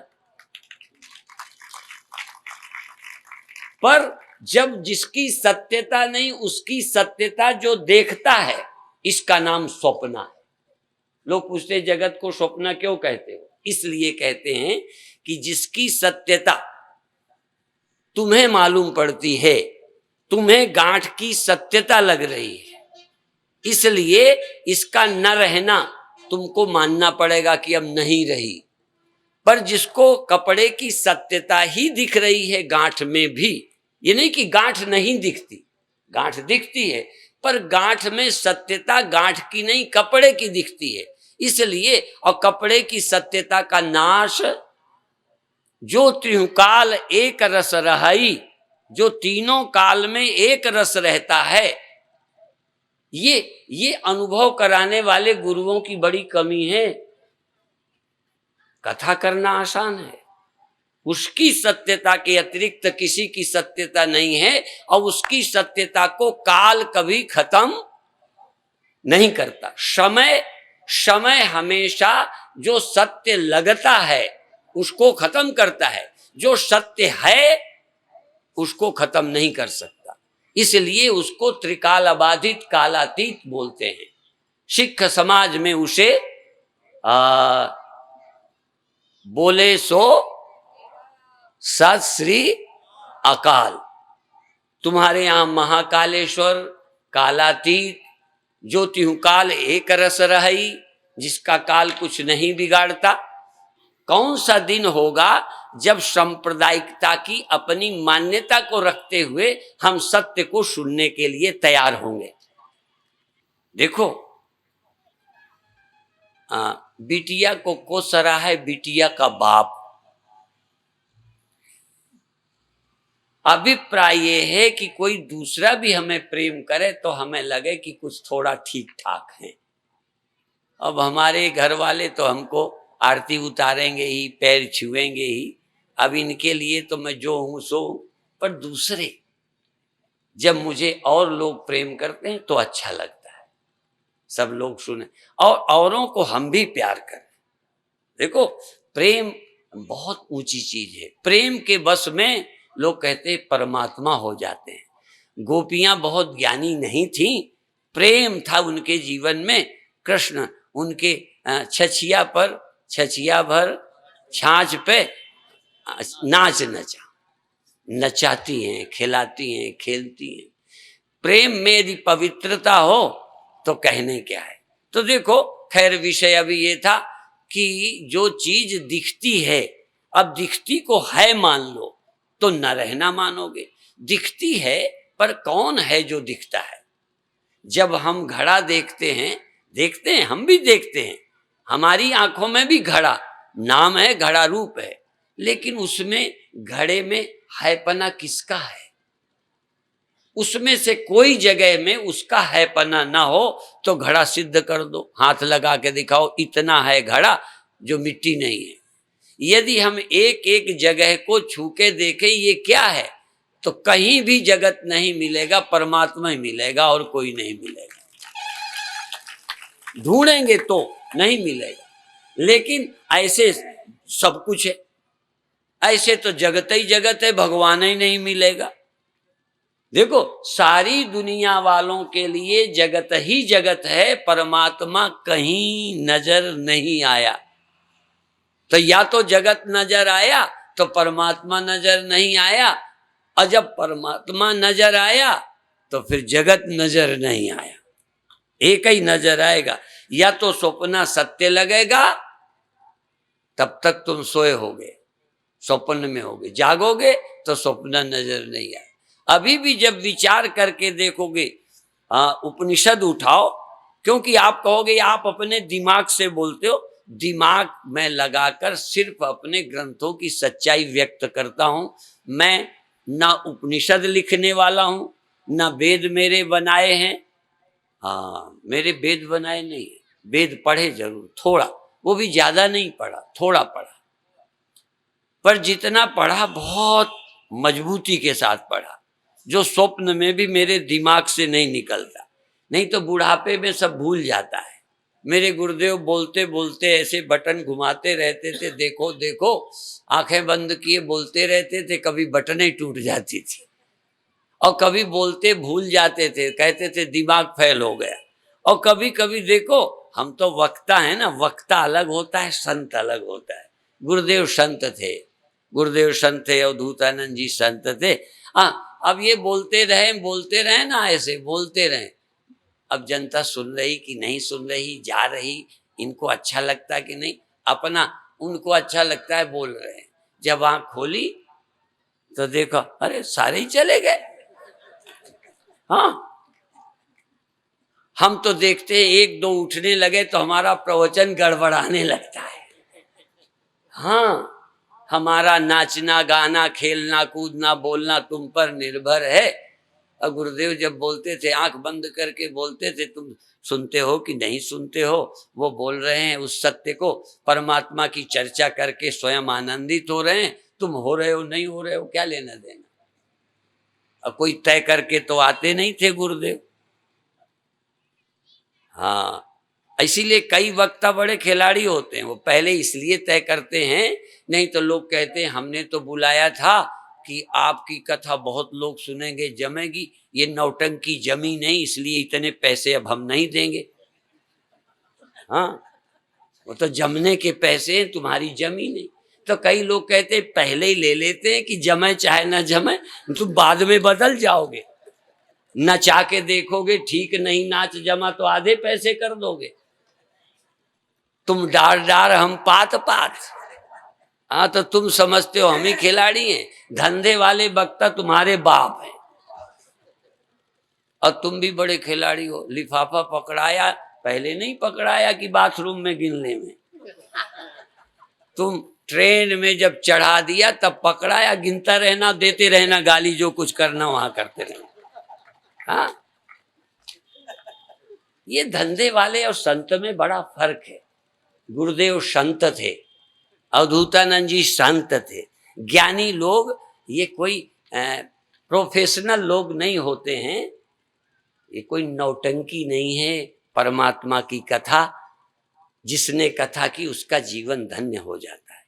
पर जब जिसकी सत्यता नहीं, उसकी सत्यता जो देखता है, इसका नाम स्वप्न है। लोग पूछते हैं जगत को स्वप्न क्यों कहते हो? इसलिए कहते हैं कि जिसकी सत्यता तुम्हें मालूम पड़ती है, तुम्हें गांठ की सत्यता लग रही है, इसलिए इसका न रहना तुमको मानना पड़ेगा कि अब नहीं रही। पर जिसको कपड़े की सत्यता ही दिख रही है गांठ में भी, ये नहीं कि गांठ नहीं दिखती, गांठ दिखती है, पर गांठ में सत्यता गांठ की नहीं कपड़े की दिखती है, इसलिए। और कपड़े की सत्यता का नाश, जो त्रिकाल एक रस रहाई, जो तीनों काल में एक रस रहता है, ये अनुभव कराने वाले गुरुओं की बड़ी कमी है। कथा करना आसान है, उसकी सत्यता के अतिरिक्त किसी की सत्यता नहीं है, और उसकी सत्यता को काल कभी खत्म नहीं करता। समय हमेशा जो सत्य लगता है उसको खत्म करता है, जो सत्य है उसको खत्म नहीं कर सकता, इसलिए उसको त्रिकाल अबाधित कालातीत बोलते हैं। सिख समाज में उसे बोले सो सत श्री अकाल। तुम्हारे यहां महाकालेश्वर, कालातीत, ज्योतिहुकाल एक रस रही, जिसका काल कुछ नहीं बिगाड़ता। कौन सा दिन होगा जब सांप्रदायिकता की अपनी मान्यता को रखते हुए हम सत्य को सुनने के लिए तैयार होंगे? देखो, बिटिया को कोसरा है बिटिया का बाप। अभिप्राय ये है कि कोई दूसरा भी हमें प्रेम करे तो हमें लगे कि कुछ थोड़ा ठीक ठाक है। अब हमारे घर वाले तो हमको आरती उतारेंगे ही, पैर छुएंगे ही, अब इनके लिए तो मैं जो हूं सो हूं। पर दूसरे, जब मुझे और लोग प्रेम करते हैं तो अच्छा लगता है, सब लोग सुने और औरों को हम भी प्यार करें। देखो, प्रेम बहुत ऊंची चीज है। प्रेम के बस में लोग कहते हैं परमात्मा हो जाते हैं। गोपियां बहुत ज्ञानी नहीं थी, प्रेम था उनके जीवन में। कृष्ण उनके छछिया भर छाछ पे नाच नचाती हैं, खिलाती हैं, खेलती हैं। प्रेम में यदि पवित्रता हो तो कहने क्या है। तो देखो, खैर विषय अभी ये था कि जो चीज दिखती है, अब दिखती को है मान लो तो न रहना मानोगे। दिखती है, पर कौन है जो दिखता है? जब हम घड़ा देखते हैं, हम भी देखते हैं, हमारी आंखों में भी घड़ा नाम है, घड़ा रूप है, लेकिन उसमें घड़े में हैपना किसका है? उसमें से कोई जगह में उसका हैपना ना हो तो घड़ा सिद्ध कर दो, हाथ लगा के दिखाओ इतना है घड़ा जो मिट्टी नहीं है। यदि हम एक एक जगह को छू के देखें ये क्या है, तो कहीं भी जगत नहीं मिलेगा, परमात्मा ही मिलेगा और कोई नहीं मिलेगा। ढूंढेंगे तो नहीं मिलेगा, लेकिन ऐसे सब कुछ है, ऐसे तो जगत ही जगत है, भगवान ही नहीं मिलेगा। देखो, सारी दुनिया वालों के लिए जगत ही जगत है, परमात्मा कहीं नजर नहीं आया। तो या तो जगत नजर आया तो परमात्मा नजर नहीं आया, और जब परमात्मा नजर आया तो फिर जगत नजर नहीं आया, एक ही नजर आएगा। या तो स्वप्न सत्य लगेगा, तब तक तुम सोए होगे, स्वप्न में होगे, जागोगे तो स्वप्न नजर नहीं आए। अभी भी जब विचार करके देखोगे, उपनिषद उठाओ, क्योंकि आप कहोगे आप अपने दिमाग से बोलते हो, दिमाग में लगाकर सिर्फ अपने ग्रंथों की सच्चाई व्यक्त करता हूं। मैं ना उपनिषद लिखने वाला हूं, ना वेद मेरे बनाए हैं। हाँ, मेरे वेद बनाए नहीं है, वेद पढ़े जरूर थोड़ा, वो भी ज्यादा नहीं पढ़ा, थोड़ा पढ़ा, पर जितना पढ़ा बहुत मजबूती के साथ पढ़ा, जो स्वप्न में भी मेरे दिमाग से नहीं निकलता। नहीं तो बुढ़ापे में सब भूल जाता है। मेरे गुरुदेव बोलते बोलते ऐसे बटन घुमाते रहते थे, देखो देखो, आंखें बंद किए बोलते रहते थे, कभी बटनें टूट जाती थी और कभी बोलते भूल जाते थे, कहते थे दिमाग फेल हो गया। और कभी कभी देखो, हम तो वक्ता है ना, वक्ता अलग होता है, संत अलग होता है। गुरुदेव संत थे, गुरुदेव संत थे, अवधूतानंद जी संत थे। हाँ, अब ये बोलते रहे ना, ऐसे बोलते रहे। अब जनता सुन रही कि नहीं सुन रही, जा रही, इनको अच्छा लगता कि नहीं, अपना उनको अच्छा लगता है बोल रहे हैं। जब आंख खोली तो देखो, अरे सारे ही चले गए। हाँ, हम तो देखते हैं एक दो उठने लगे तो हमारा प्रवचन गड़बड़ाने लगता है। हाँ, हमारा नाचना गाना खेलना कूदना बोलना तुम पर निर्भर है। और गुरुदेव जब बोलते थे, आंख बंद करके बोलते थे, तुम सुनते हो कि नहीं सुनते हो, वो बोल रहे हैं उस सत्य को, परमात्मा की चर्चा करके स्वयं आनंदित हो रहे हैं, तुम हो रहे हो नहीं हो रहे हो, क्या लेना देना। और कोई तय करके तो आते नहीं थे गुरुदेव। हाँ, इसीलिए कई वक्ता बड़े खिलाड़ी होते हैं, वो पहले इसलिए तय करते हैं, नहीं तो लोग कहते हैं हमने तो बुलाया था कि आपकी कथा बहुत लोग सुनेंगे, जमेगी, ये नौटंकी जमी नहीं, इसलिए इतने पैसे अब हम नहीं देंगे। हाँ, वो तो जमने के पैसे हैं, तुम्हारी जमी नहीं। तो कई लोग कहते हैं पहले ही ले लेते हैं कि जमे चाहे ना जमे, तुम बाद में बदल जाओगे, नचा के देखोगे ठीक नहीं नाच जमा तो आधे पैसे कर दोगे। तुम डार डार हम पात पात। हाँ, तो तुम समझते हो हम ही खिलाड़ी हैं, धंधे वाले वक्ता तुम्हारे बाप हैं। और तुम भी बड़े खिलाड़ी हो, लिफाफा पकड़ाया, पहले नहीं पकड़ाया कि बाथरूम में गिनने में, तुम ट्रेन में जब चढ़ा दिया तब पकड़ाया, गिनता रहना, देते रहना गाली, जो कुछ करना वहां करते रहना। हाँ, ये धंधे वाले और संत में बड़ा फर्क है। गुरुदेव संत थे, अवधूतानंद जी संत थे। ज्ञानी लोग ये कोई प्रोफेशनल लोग नहीं होते हैं, ये कोई नौटंकी नहीं है। परमात्मा की कथा जिसने कथा की उसका जीवन धन्य हो जाता है।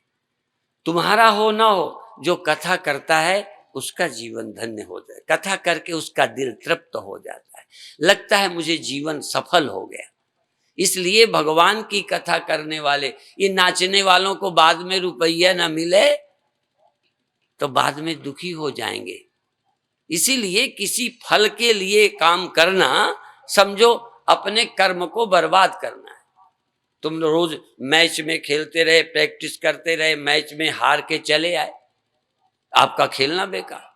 तुम्हारा हो ना हो, जो कथा करता है उसका जीवन धन्य हो जाए, कथा करके उसका दिल तृप्त हो जाता है, लगता है मुझे जीवन सफल हो गया। इसलिए भगवान की कथा करने वाले, ये नाचने वालों को बाद में रुपया ना मिले तो बाद में दुखी हो जाएंगे। इसीलिए किसी फल के लिए काम करना समझो अपने कर्म को बर्बाद करना है। तुम रोज मैच में खेलते रहे, प्रैक्टिस करते रहे, मैच में हार के चले आए, आपका खेलना बेकार।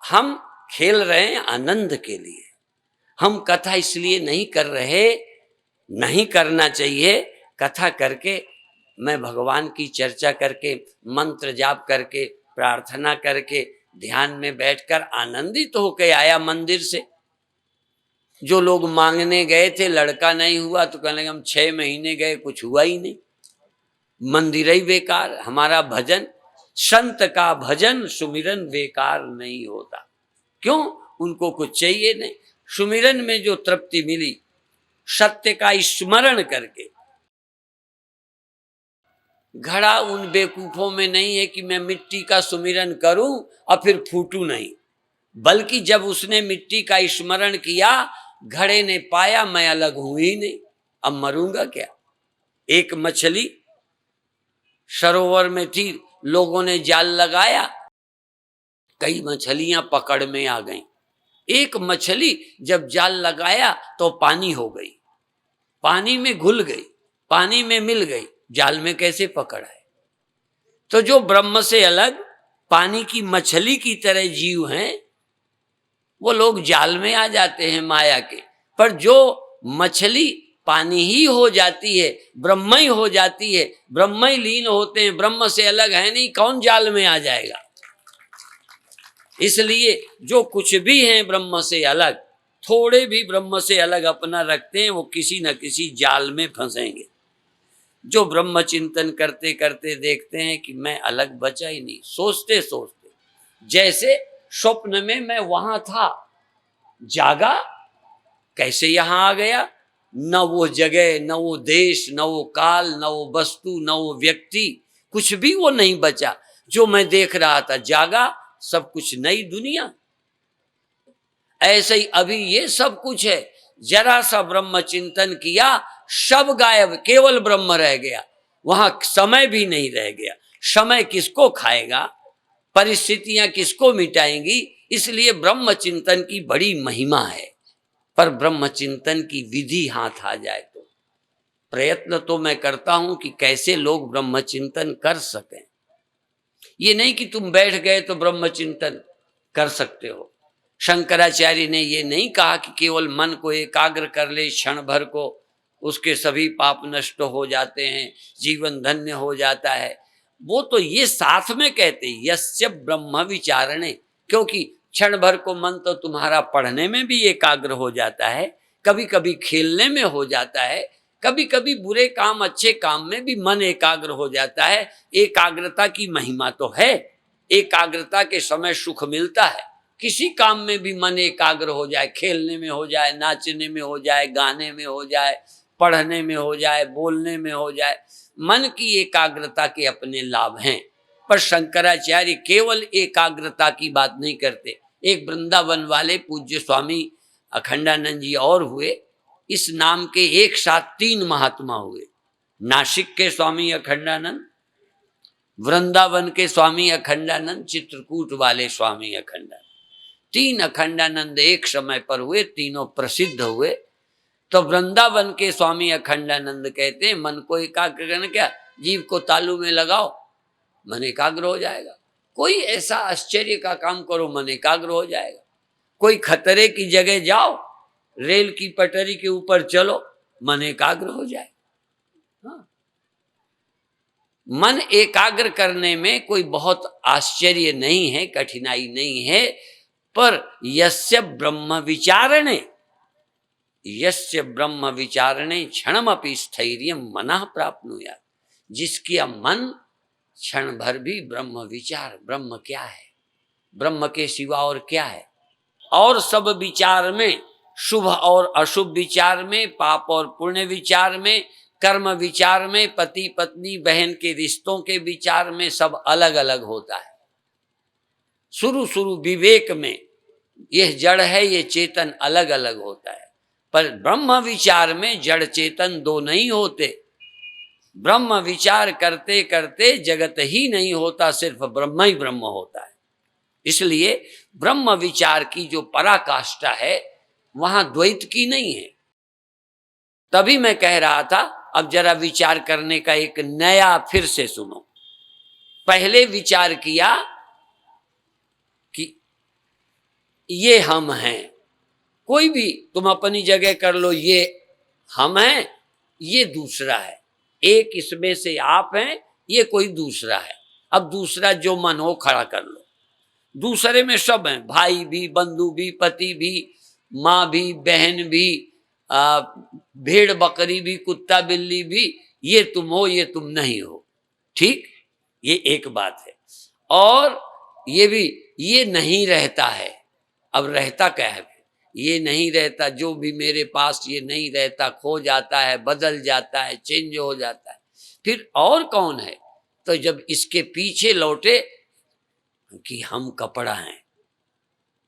हम खेल रहे हैं आनंद के लिए, हम कथा इसलिए नहीं कर रहे, नहीं करना चाहिए। कथा करके, मैं भगवान की चर्चा करके, मंत्र जाप करके, प्रार्थना करके, ध्यान में बैठकर आनंदित होके आया मंदिर से। जो लोग मांगने गए थे लड़का नहीं हुआ तो कहने लगे हम 6 महीने गए कुछ हुआ ही नहीं, मंदिर ही बेकार। हमारा भजन, संत का भजन सुमिरन बेकार नहीं होता। क्यों? उनको कुछ चाहिए नहीं। सुमिरन में जो तृप्ति मिली, सत्य का स्मरण करके। घड़ा उन बेवकूफों में नहीं है कि मैं मिट्टी का सुमिरन करूं और फिर फूटू नहीं, बल्कि जब उसने मिट्टी का स्मरण किया, घड़े ने पाया मैं अलग हूं ही नहीं, अब मरूंगा क्या। एक मछली सरोवर में थी, लोगों ने जाल लगाया, कई मछलियां पकड़ में आ गईं। एक मछली जब जाल लगाया तो पानी हो गई, पानी में घुल गई, पानी में मिल गई, जाल में कैसे पकड़ है? तो जो ब्रह्म से अलग पानी की मछली की तरह जीव हैं, वो लोग जाल में आ जाते हैं माया के। पर जो मछली पानी ही हो जाती है, ब्रह्म ही हो जाती है, ब्रह्म ही लीन होते हैं, ब्रह्म से अलग है नहीं, कौन जाल में आ जाएगा? इसलिए जो कुछ भी हैं ब्रह्म से अलग, थोड़े भी ब्रह्म से अलग अपना रखते हैं, वो किसी न किसी जाल में फंसेंगे। जो ब्रह्म चिंतन करते करते देखते हैं कि मैं अलग बचा ही नहीं, सोचते सोचते, जैसे स्वप्न में मैं वहां था, जागा, कैसे यहां आ गया? न वो जगह, न वो देश, न वो काल, न वो वस्तु, न वो व्यक्ति, कुछ भी वो नहीं बचा। जो मैं देख रहा था, जागा, सब कुछ नई दुनिया। ऐसे ही अभी ये सब कुछ है, जरा सा ब्रह्म चिंतन किया, सब गायब, केवल ब्रह्म रह गया। वहां समय भी नहीं रह गया। समय किसको खाएगा? परिस्थितियां किसको मिटाएंगी? इसलिए ब्रह्म चिंतन की बड़ी महिमा है। पर ब्रह्म चिंतन की विधि हाथ आ जाए तो प्रयत्न तो मैं करता हूं कि कैसे लोग ब्रह्म चिंतन कर सकें। ये नहीं कि तुम बैठ गए तो ब्रह्म चिंतन कर सकते हो। शंकराचार्य ने ये नहीं कहा कि केवल मन को एकाग्र कर ले क्षण भर को, उसके सभी पाप नष्ट हो जाते हैं, जीवन धन्य हो जाता है। वो तो ये साथ में कहते यस्य ब्रह्म विचारणे, क्योंकि क्षण भर को मन तो तुम्हारा पढ़ने में भी एकाग्र हो जाता है, कभी कभी खेलने में हो जाता है, कभी कभी बुरे काम अच्छे काम में भी मन एकाग्र हो जाता है। एकाग्रता की महिमा तो है, एकाग्रता के समय सुख मिलता है। किसी काम में भी मन एकाग्र हो जाए, खेलने में हो जाए, नाचने में हो जाए, गाने में हो जाए, पढ़ने में हो जाए, बोलने में हो जाए, मन की एकाग्रता के अपने लाभ हैं। पर शंकराचार्य केवल एकाग्रता की बात नहीं करते। एक वृंदावन वाले पूज्य स्वामी अखंडानंद जी और हुए, इस नाम के एक साथ 3 महात्मा हुए। नासिक के स्वामी अखंडानंद, वृंदावन के स्वामी अखंडानंद, चित्रकूट वाले स्वामी अखंडानंद, 3 अखंडानंद एक समय पर हुए, तीनों प्रसिद्ध हुए। तो वृंदावन के स्वामी अखंडानंद कहते हैं मन को एकाग्र करना, क्या जीव को तालू में लगाओ, मन एकाग्र हो जाएगा। कोई ऐसा आश्चर्य का काम करो, मन एकाग्र हो जाएगा। कोई खतरे की जगह जाओ, रेल की पटरी के ऊपर चलो, मन एकाग्र हो जाए। हाँ। मन एकाग्र करने में कोई बहुत आश्चर्य नहीं है, कठिनाई नहीं है। पर यस्य ब्रह्म विचारणे, यस्य ब्रह्म विचारणे क्षणमपि स्थैर्यं मनः प्राप्नुयात्, जिसका मन क्षण भर भी ब्रह्म विचार, ब्रह्म क्या है, ब्रह्म के सिवा और क्या है, और सब विचार में, शुभ और अशुभ विचार में, पाप और पुण्य विचार में, कर्म विचार में, पति पत्नी बहन के रिश्तों के विचार में, सब अलग अलग होता है। शुरू विवेक में यह जड़ है, ये चेतन अलग अलग होता है। पर ब्रह्म विचार में जड़ चेतन 2 नहीं होते। ब्रह्म विचार करते करते जगत ही नहीं होता, सिर्फ ब्रह्म ही ब्रह्म होता है। इसलिए ब्रह्म विचार की जो पराकाष्ठा है वहां द्वैत की नहीं है। तभी मैं कह रहा था, अब जरा विचार करने का एक नया फिर से सुनो। पहले विचार किया कि ये हम हैं, कोई भी तुम अपनी जगह कर लो, ये हम हैं, ये दूसरा है, एक इसमें से आप हैं, ये कोई दूसरा है। अब दूसरा जो मन हो खड़ा कर लो। दूसरे में सब हैं, भाई भी, बंधु भी, पति भी, माँ भी, बहन भी, भेड़ बकरी भी, कुत्ता बिल्ली भी, ये तुम हो, ये तुम नहीं हो। ठीक, ये एक बात है। और ये भी, ये नहीं रहता है। अब रहता क्या है? ये नहीं रहता, जो भी मेरे पास ये नहीं रहता, खो जाता है, बदल जाता है, चेंज हो जाता है। फिर और कौन है? तो जब इसके पीछे लौटे कि हम कपड़ा हैं,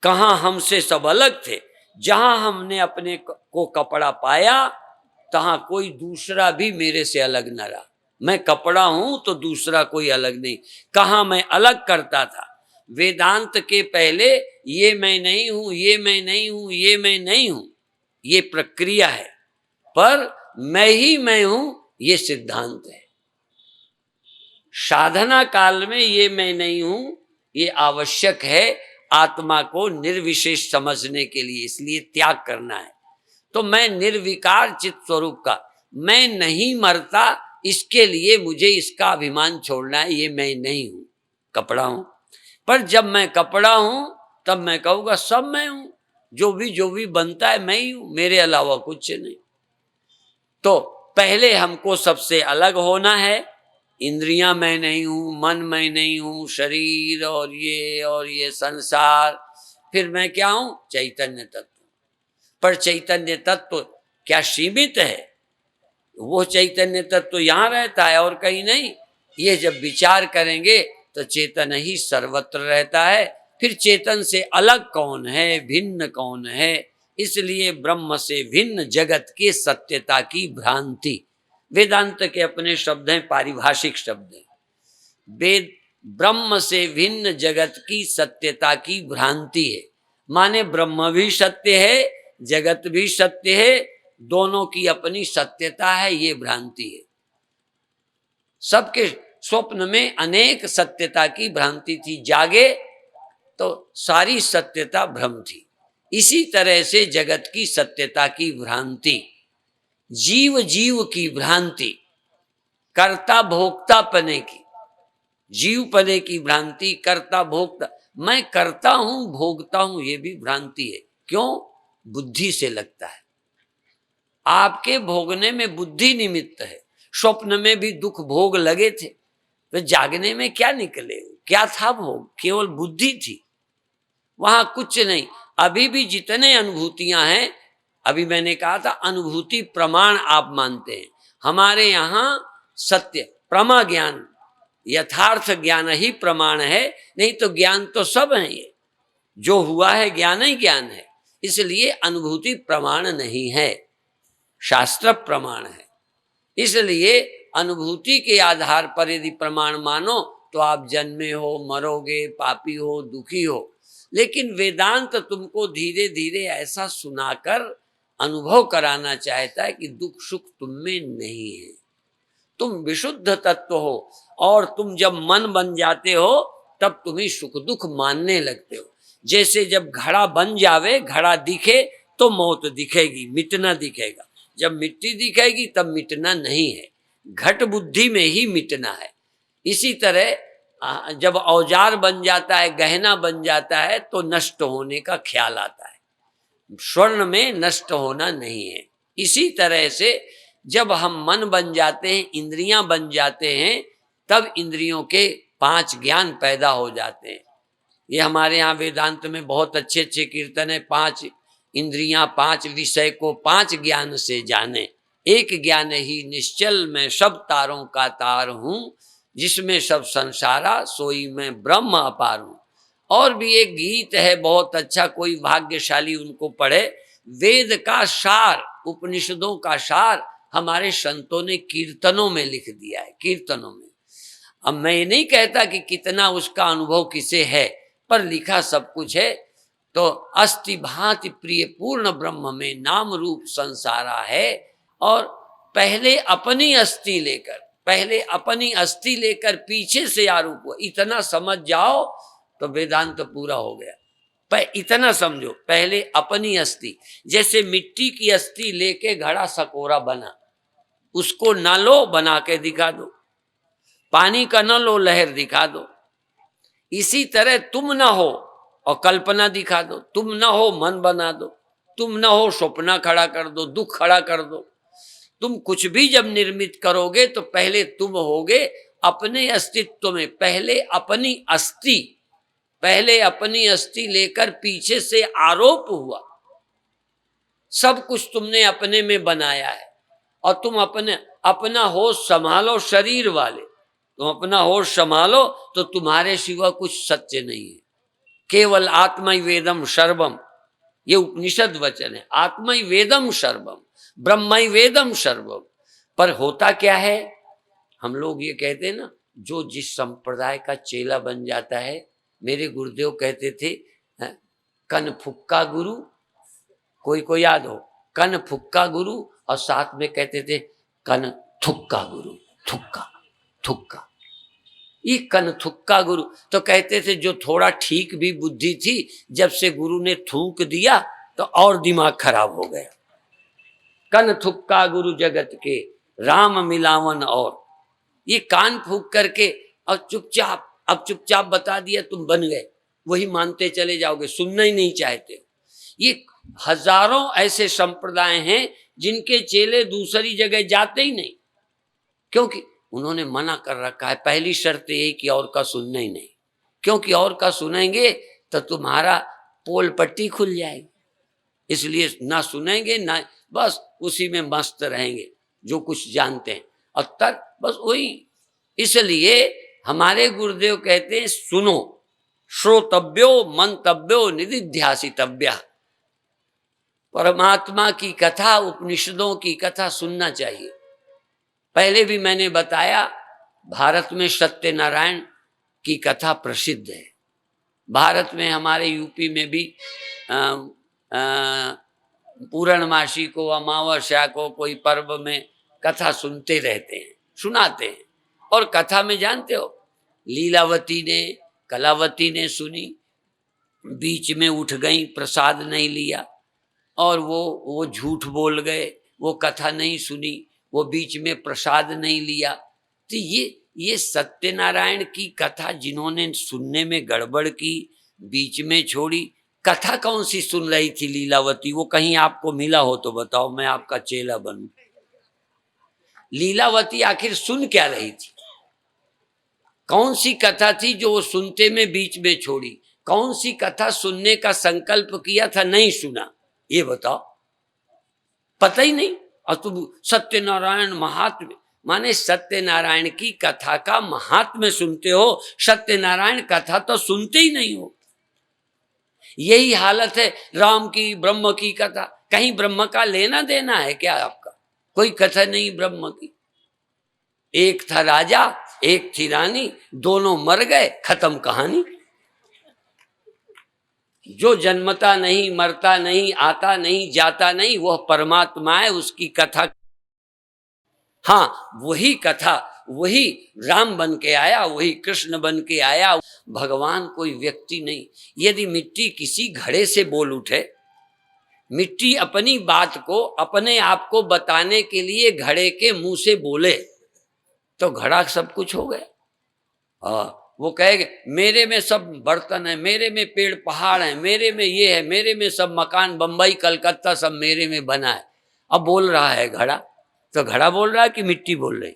कहां हमसे सब अलग थे। जहां हमने अपने को कपड़ा पाया, तहां कोई दूसरा भी मेरे से अलग न रहा। मैं कपड़ा हूं तो दूसरा कोई अलग नहीं। कहां मैं अलग करता था, वेदांत के पहले ये मैं नहीं हूं, ये मैं नहीं हूं, ये मैं नहीं हूं, ये प्रक्रिया है, पर मैं ही मैं हूं ये सिद्धांत है। साधना काल में ये मैं नहीं हूं ये आवश्यक है आत्मा को निर्विशेष समझने के लिए, इसलिए त्याग करना है। तो मैं निर्विकार चित्त स्वरूप का, मैं नहीं मरता, इसके लिए मुझे इसका अभिमान छोड़ना है, ये मैं नहीं हूं, कपड़ा हूं। पर जब मैं कपड़ा हूं तब मैं कहूंगा सब मैं हूं, जो भी बनता है मैं ही हूं, मेरे अलावा कुछ नहीं। तो पहले हमको सबसे अलग होना है। इंद्रियां मैं नहीं हूं, मन मैं नहीं हूं, शरीर और ये संसार, फिर मैं क्या हूं? चैतन्य तत्व। पर चैतन्य तत्व क्या सीमित है? वो चैतन्य तत्व यहां रहता है और कहीं नहीं। ये जब विचार करेंगे तो चेतन ही सर्वत्र रहता है। फिर चेतन से अलग कौन है, भिन्न कौन है? इसलिए ब्रह्म से भिन्न जगत के सत्यता की भ्रांति, वेदांत के अपने शब्द हैं, पारिभाषिक शब्द हैं। वेद ब्रह्म से भिन्न जगत की सत्यता की भ्रांति है, माने ब्रह्म भी सत्य है, जगत भी सत्य है, दोनों की अपनी सत्यता है, ये भ्रांति है। सबके स्वप्न में अनेक सत्यता की भ्रांति थी, जागे तो सारी सत्यता भ्रम थी। इसी तरह से जगत की सत्यता की भ्रांति, जीव की भ्रांति, कर्ता भोक्ता पने की, जीव पने की भ्रांति, कर्ता भोक्ता, मैं करता हूं भोगता हूं, ये भी भ्रांति है। क्यों? बुद्धि से लगता है। आपके भोगने में बुद्धि निमित्त है। स्वप्न में भी दुख भोग लगे थे, तो जागने में क्या निकले? क्या था भोग? केवल बुद्धि थी, वहां कुछ नहीं। अभी भी जितने अनुभूतियां हैं, अभी मैंने कहा था अनुभूति प्रमाण आप मानते हैं, हमारे यहां सत्य प्रमा ज्ञान, यथार्थ ज्ञान ही प्रमाण है, नहीं तो ज्ञान तो सब है, ये जो हुआ है ज्ञान ही ज्ञान है। इसलिए अनुभूति प्रमाण नहीं है, शास्त्र प्रमाण है। इसलिए अनुभूति के आधार पर यदि प्रमाण मानो तो आप जन्मे हो, मरोगे, पापी हो, दुखी हो। लेकिन वेदांत तुमको धीरे धीरे ऐसा सुनाकर अनुभव कराना चाहता है कि दुख सुख तुम में नहीं है, तुम विशुद्ध तत्व हो। और तुम जब मन बन जाते हो तब तुम्हें सुख दुख मानने लगते हो। जैसे जब घड़ा बन जावे, घड़ा दिखे तो मौत दिखेगी, मिटना दिखेगा। जब मिट्टी दिखेगी तब मिटना नहीं है, घट बुद्धि में ही मिटना है। इसी तरह जब औजार बन जाता है, गहना बन जाता है, तो नष्ट होने का ख्याल आता है। स्वर्ण में नष्ट होना नहीं है। इसी तरह से जब हम मन बन जाते हैं, इंद्रियां बन जाते हैं, तब इंद्रियों के 5 ज्ञान पैदा हो जाते हैं। ये हमारे यहाँ वेदांत में बहुत अच्छे अच्छे कीर्तन है। 5 इंद्रियां 5 विषय को 5 ज्ञान से जाने, एक ज्ञान ही निश्चल में सब तारों का तार हूं, जिसमें सब संसारा सोई में ब्रह्म अपार हूं। और भी एक गीत है बहुत अच्छा, कोई भाग्यशाली उनको पढ़े। वेद का सार, उपनिषदों का सार हमारे संतों ने कीर्तनों में लिख दिया है, कीर्तनों में। अब मैं नहीं कहता कि कितना उसका अनुभव किसे है, पर लिखा सब कुछ है। तो अस्ति भांति प्रिय पूर्ण ब्रह्म में नाम रूप संसारा है। और पहले अपनी अस्थि लेकर, पहले अपनी अस्थि लेकर पीछे से आरूप हुआ, इतना समझ जाओ तो वेदांत पूरा हो गया। पर इतना समझो, पहले अपनी अस्थि, जैसे मिट्टी की अस्थि लेके घड़ा सकोरा बना, उसको न लो, बना के दिखा दो। पानी का न लो, लहर दिखा दो। इसी तरह तुम न हो और कल्पना दिखा दो, तुम न हो मन बना दो, तुम न हो सपना खड़ा कर दो, दुख खड़ा कर दो। तुम कुछ भी जब निर्मित करोगे तो पहले तुम होगे अपने अस्तित्व में, पहले अपनी अस्थि, पहले अपनी अस्थि लेकर पीछे से आरोप हुआ। सब कुछ तुमने अपने में बनाया है। और तुम अपना होश संभालो, शरीर वाले तुम अपना होश संभालो, तो तुम्हारे सिवा कुछ सत्य नहीं है। केवल आत्मा वेदम सर्वम, ये उपनिषद वचन है। आत्मा वेदम सर्वम, ब्रह्म वेदम सर्वम। पर होता क्या है, हम लोग ये कहते हैं ना, जो जिस संप्रदाय का चेला बन जाता है मेरे गुरुदेव कहते थे कन फुक्का गुरु, कोई को याद हो, कन फुक्का गुरु, और साथ में कहते थे कन थुक्का गुरु, थुक्का थुक्का, ये कन थुक्का गुरु। तो कहते थे जो थोड़ा ठीक भी बुद्धि थी, जब से गुरु ने थूक दिया तो और दिमाग खराब हो गया। कन थुक्का गुरु जगत के, राम मिलावन, और ये कान फूक करके और चुपचाप, अब चुपचाप बता दिया तुम बन गए, वही मानते चले जाओगे, सुनना ही नहीं चाहते। ये हजारों ऐसे संप्रदाय हैं जिनके चेले दूसरी जगह जाते ही नहीं, क्योंकि उन्होंने मना कर रखा है। पहली शर्त यही कि और का सुनना ही नहीं, क्योंकि और का सुनेंगे तो तुम्हारा पोल पट्टी खुल जाएगी, इसलिए ना सुनेंगे ना, बस उसी में मस्त रहेंगे जो कुछ जानते हैं, और तक बस वही। इसलिए हमारे गुरुदेव कहते हैं सुनो, श्रोतव्यो मंतव्यो निधिध्यासितव्य, परमात्मा की कथा, उपनिषदों की कथा सुनना चाहिए। पहले भी मैंने बताया, भारत में सत्यनारायण की कथा प्रसिद्ध है। भारत में हमारे यूपी में भी पूर्णमासी को, अमावस्या को, कोई पर्व में कथा सुनते रहते हैं, सुनाते हैं। और कथा में जानते हो, लीलावती ने, कलावती ने सुनी, बीच में उठ गई, प्रसाद नहीं लिया, और वो झूठ बोल गए, वो कथा नहीं सुनी, वो बीच में प्रसाद नहीं लिया। तो ये सत्यनारायण की कथा जिन्होंने सुनने में गड़बड़ की, बीच में छोड़ी, कथा कौन सी सुन रही थी लीलावती? वो कहीं आपको मिला हो तो बताओ, मैं आपका चेला बनूं। लीलावती आखिर सुन क्या रही थी? कौन सी कथा थी जो वो सुनते में बीच में छोड़ी? कौन सी कथा सुनने का संकल्प किया था, नहीं सुना? ये बताओ, पता ही नहीं। और तुम सत्यनारायण महात्म्य, माने सत्यनारायण की कथा का महात्म्य सुनते हो, सत्यनारायण कथा तो सुनते ही नहीं हो। यही हालत है राम की, ब्रह्म की कथा। कहीं ब्रह्म का लेना देना है क्या आपका? कोई कथा नहीं ब्रह्म की। एक था राजा, एक थी रानी, दोनों मर गए, खत्म कहानी। जो जन्मता नहीं, मरता नहीं, आता नहीं, जाता नहीं, वह परमात्मा है, उसकी कथा। हाँ, वही कथा, वही राम बन के आया, वही कृष्ण बन के आया। भगवान कोई व्यक्ति नहीं। यदि मिट्टी किसी घड़े से बोल उठे, मिट्टी अपनी बात को, अपने आप को बताने के लिए घड़े के मुंह से बोले, तो घड़ा सब कुछ हो गया। हाँ, वो कहेगा मेरे में सब बर्तन है, मेरे में पेड़ पहाड़ है, मेरे में ये है, मेरे में सब मकान, बंबई कलकत्ता सब मेरे में बना है। अब बोल रहा है घड़ा, तो घड़ा बोल रहा है कि मिट्टी बोल रही?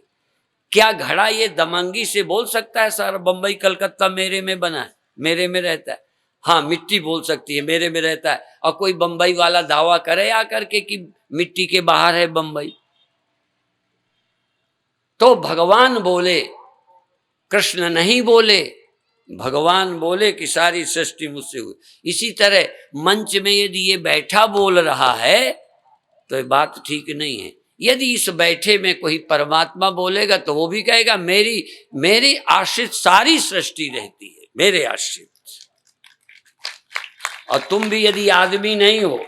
क्या घड़ा ये दमंगी से बोल सकता है सारा बंबई कलकत्ता मेरे में बना है, मेरे में रहता है? हाँ, मिट्टी बोल सकती है मेरे में रहता है। और कोई बंबई वाला दावा करे आकर के कि मिट्टी के बाहर है बंबई। तो भगवान बोले, कृष्ण नहीं बोले, भगवान बोले कि सारी सृष्टि मुझसे हुई। इसी तरह मंच में यदि ये बैठा बोल रहा है तो ये बात ठीक नहीं है। यदि इस बैठे में कोई परमात्मा बोलेगा तो वो भी कहेगा मेरी आश्रित सारी सृष्टि रहती है, मेरे आश्रित। और तुम भी यदि आदमी नहीं हो,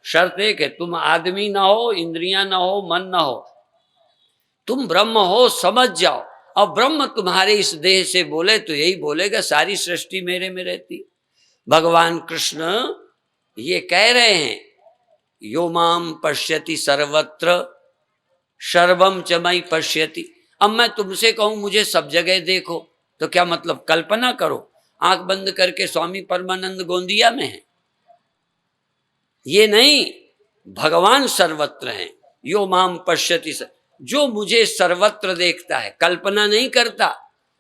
शर्त एक है, तुम आदमी ना हो, इंद्रियां ना हो, मन ना हो, तुम ब्रह्म हो, समझ जाओ। और ब्रह्म तुम्हारे इस देह से बोले तो यही बोलेगा सारी सृष्टि मेरे में रहती। भगवान कृष्ण ये कह रहे हैं, यो माम पश्यति सर्वत्र सर्वम च मयि पश्यति। अब मैं तुमसे कहूं मुझे सब जगह देखो, तो क्या मतलब? कल्पना करो, आंख बंद करके स्वामी परमानंद गोंदिया में है? ये नहीं, भगवान सर्वत्र हैं। यो माम पश्यति, जो मुझे सर्वत्र देखता है, कल्पना नहीं करता,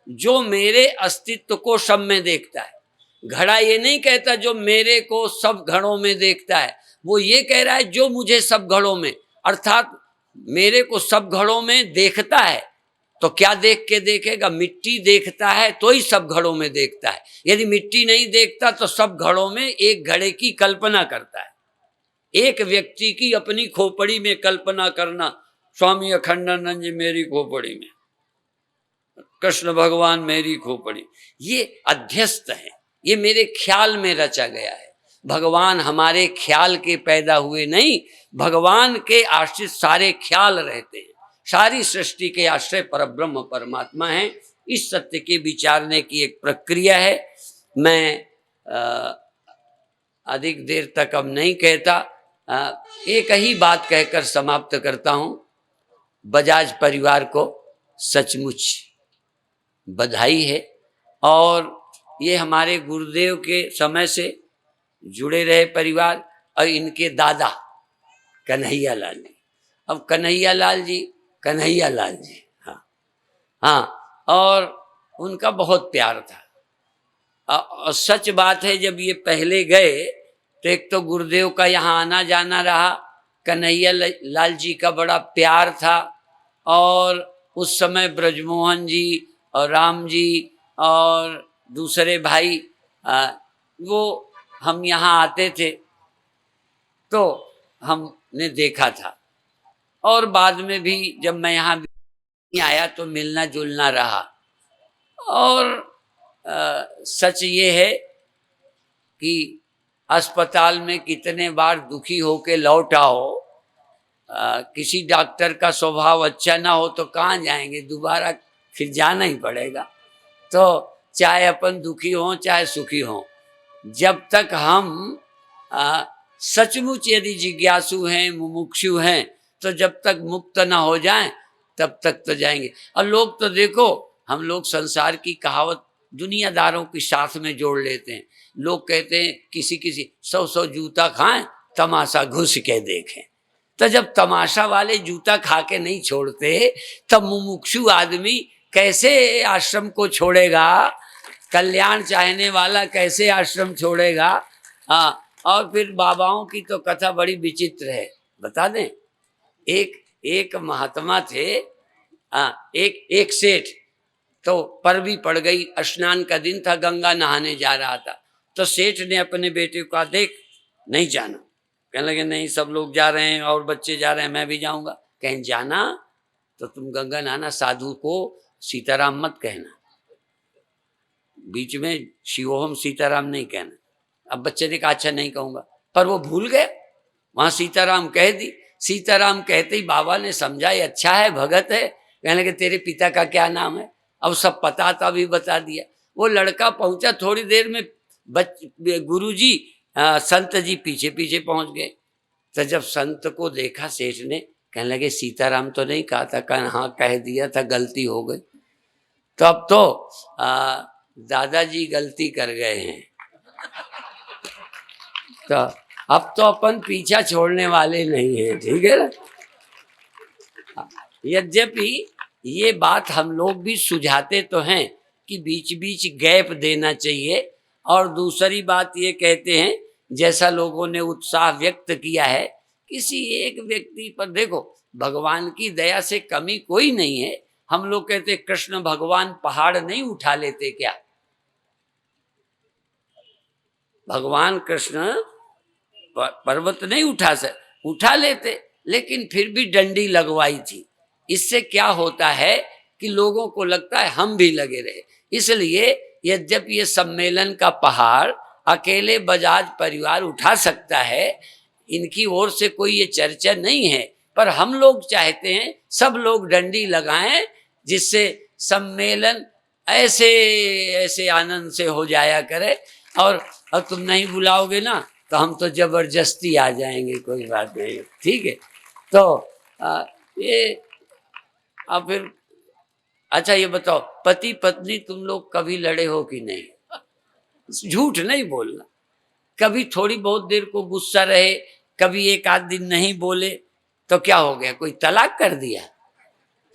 जो मेरे अस्तित्व को सब में देखता है। घड़ा ये नहीं कहता जो मेरे को सब घड़ों में देखता है, वो ये कह रहा है जो मुझे सब घड़ों में, अर्थात मेरे को सब घड़ों में देखता है। तो क्या देख के देखेगा? मिट्टी देखता है तो ही सब घड़ों में देखता है। यदि मिट्टी नहीं देखता तो सब घड़ों में एक घड़े की कल्पना करता है। एक व्यक्ति की अपनी खोपड़ी में कल्पना करना, स्वामी अखंडानंद जी मेरी खोपड़ी में, कृष्ण भगवान मेरी खोपड़ी, ये अध्यस्त है। ये मेरे ख्याल में रचा गया है। भगवान हमारे ख्याल के पैदा हुए नहीं, भगवान के आश्रित सारे ख्याल रहते हैं। सारी सृष्टि के आश्रय परब्रह्म परमात्मा है। इस सत्य के विचारने की एक प्रक्रिया है। मैं अधिक देर तक अब नहीं कहता, एक ही बात कहकर समाप्त करता हूं। बजाज परिवार को सचमुच बधाई है, और ये हमारे गुरुदेव के समय से जुड़े रहे परिवार, और इनके दादा कन्हैया लाल जी, अब कन्हैया लाल जी, कन्हैया लाल जी, हाँ हाँ, और उनका बहुत प्यार था। और सच बात है, जब ये पहले गए तो एक तो गुरुदेव का यहाँ आना जाना रहा, कन्हैया लाल जी का बड़ा प्यार था, और उस समय ब्रजमोहन जी और राम जी और दूसरे भाई वो हम यहाँ आते थे तो हमने देखा था, और बाद में भी जब मैं यहाँ आया तो मिलना जुलना रहा। और सच ये है कि अस्पताल में कितने बार दुखी होके लौट आओ, किसी डॉक्टर का स्वभाव अच्छा ना हो तो कहाँ जाएंगे, दोबारा फिर जाना ही पड़ेगा। तो चाहे अपन दुखी हों चाहे सुखी हों, जब तक हम सचमुच यदि जिज्ञासु हैं, मुमुक्षु हैं, तो जब तक मुक्त ना हो जाएं तब तक तो जाएंगे। और लोग तो देखो, हम लोग संसार की कहावत दुनियादारों के साथ में जोड़ लेते हैं। लोग कहते हैं किसी किसी 100 जूता खाएं, तमाशा घुस के देखें। तो जब तमाशा वाले जूता खा के नहीं छोड़ते, तब मुमुक्षु आदमी कैसे आश्रम को छोड़ेगा? कल्याण चाहने वाला कैसे आश्रम छोड़ेगा? हाँ, और फिर बाबाओं की तो कथा बड़ी विचित्र है, बता दें। एक महात्मा थे, एक सेठ, तो पर भी पड़ गई, स्नान का दिन था, गंगा नहाने जा रहा था। तो सेठ ने अपने बेटे को कहा, देख नहीं जाना। कहने लगे नहीं, सब लोग जा रहे हैं और बच्चे जा रहे हैं, मैं भी जाऊंगा। कहें जाना तो तुम गंगा नहाना, साधु को सीताराम मत कहना, बीच में शिवोहम सीताराम नहीं कहना। अब बच्चे ने कहा अच्छा नहीं कहूंगा, पर वो भूल गया, वहां सीताराम कह दी। सीताराम कहते ही बाबा ने समझा ये अच्छा है, भगत है। कहने लगे तेरे पिता का क्या नाम है? अब सब पता था, भी बता दिया। वो लड़का पहुंचा, थोड़ी देर में गुरुजी संत जी पीछे पीछे पहुंच गए। तो जब संत को देखा सेठ ने, कहने लगे सीताराम तो नहीं कहा था? कहना हाँ कह दिया था, गलती हो गई। तो अब तो दादाजी गलती कर गए हैं, तो अब तो अपन पीछा छोड़ने वाले नहीं हैं, ठीक है ना। यद्यपि ये बात हम लोग भी सुझाते तो हैं कि बीच बीच गैप देना चाहिए। और दूसरी बात ये कहते हैं, जैसा लोगों ने उत्साह व्यक्त किया है, किसी एक व्यक्ति पर देखो, भगवान की दया से कमी कोई नहीं है। हम लोग कहते कृष्ण भगवान पहाड़ नहीं उठा लेते क्या? भगवान कृष्ण पर्वत नहीं उठा लेते, लेकिन फिर भी डंडी लगवाई थी। इससे क्या होता है कि लोगों को लगता है हम भी लगे रहे। इसलिए यद्यपि ये सम्मेलन का पहाड़ अकेले बजाज परिवार उठा सकता है, इनकी ओर से कोई ये चर्चा नहीं है, पर हम लोग चाहते हैं सब लोग डंडी लगाएं, जिससे सम्मेलन ऐसे ऐसे आनंद से हो जाया करे। और तुम नहीं बुलाओगे ना तो हम तो जबरदस्ती आ जाएंगे, कोई बात नहीं, ठीक है। तो ये अब फिर अच्छा ये बताओ, पति पत्नी तुम लोग कभी लड़े हो कि नहीं? झूठ नहीं बोलना। कभी थोड़ी बहुत देर को गुस्सा रहे, कभी एक आध दिन नहीं बोले तो क्या हो गया, कोई तलाक कर दिया?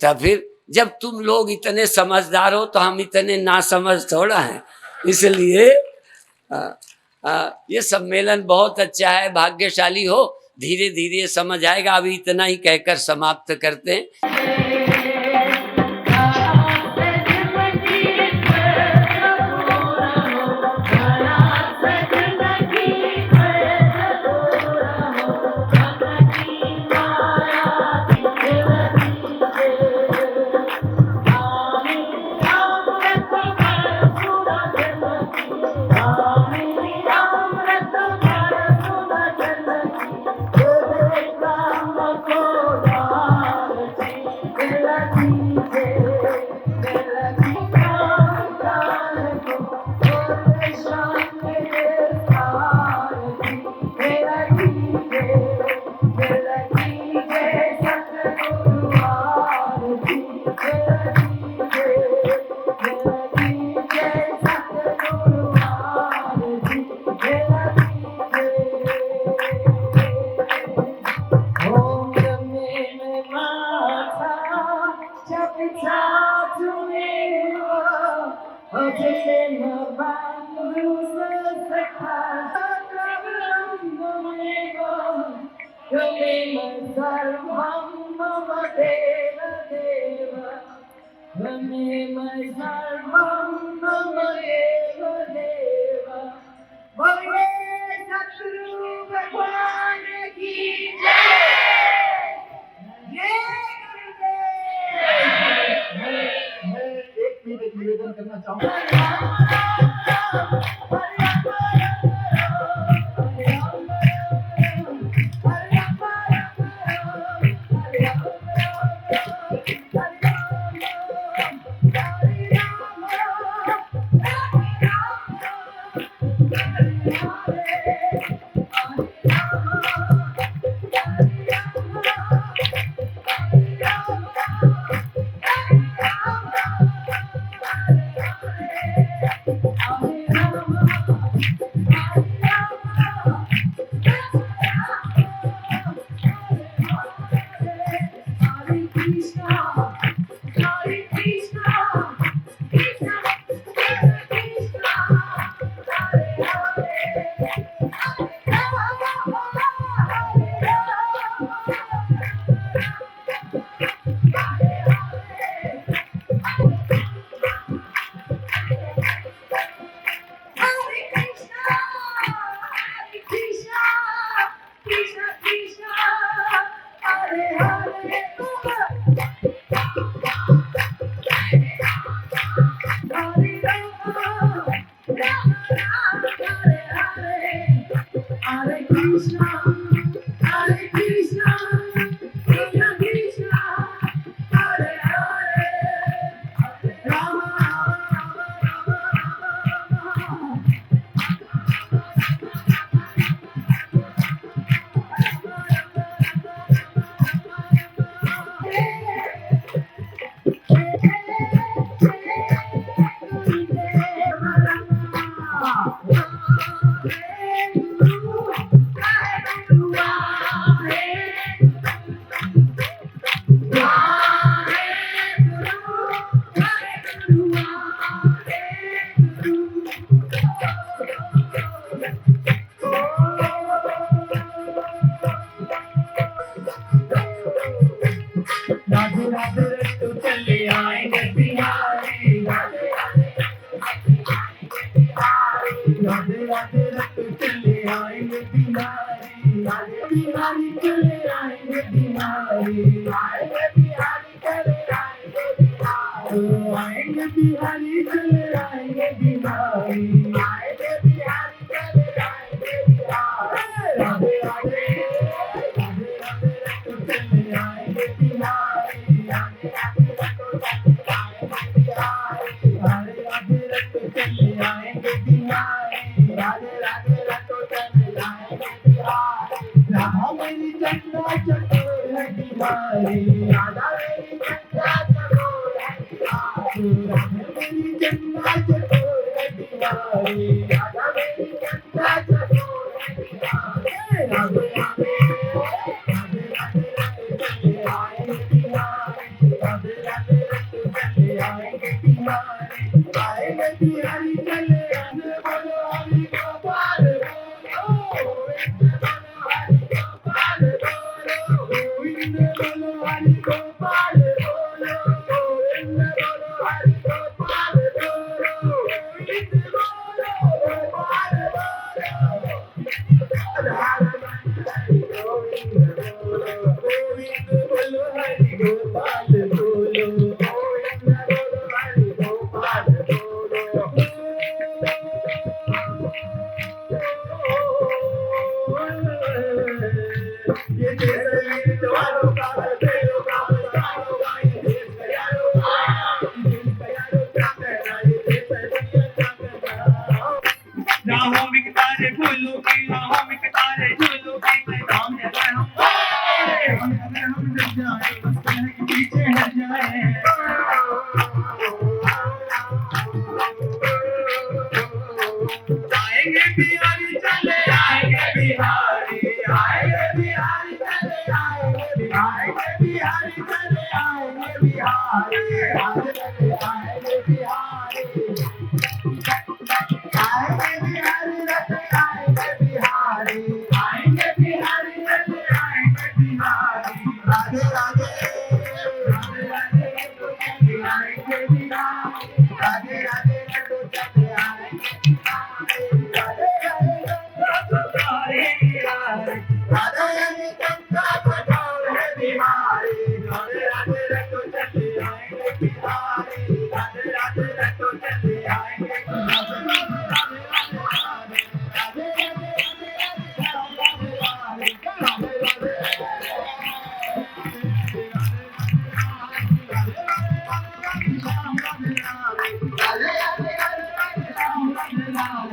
तब फिर जब तुम लोग इतने समझदार हो तो हम इतने नासमझ थोड़ा हैं। इसलिए ये सम्मेलन बहुत अच्छा है, भाग्यशाली हो, धीरे धीरे समझ आएगा। अभी इतना ही कहकर समाप्त करते हैं। निवेदन करना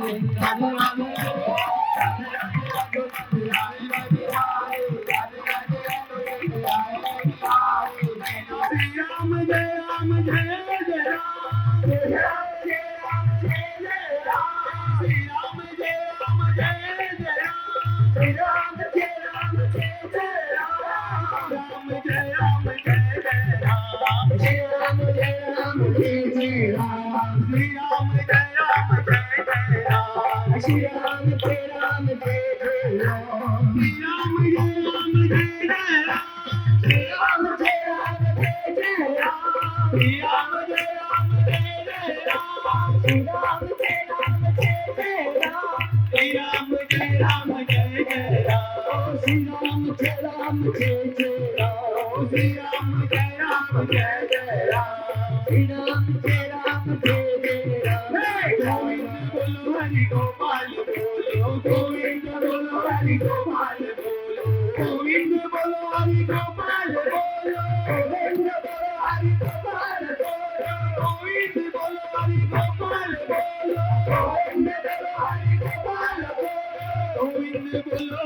Govinda Bolo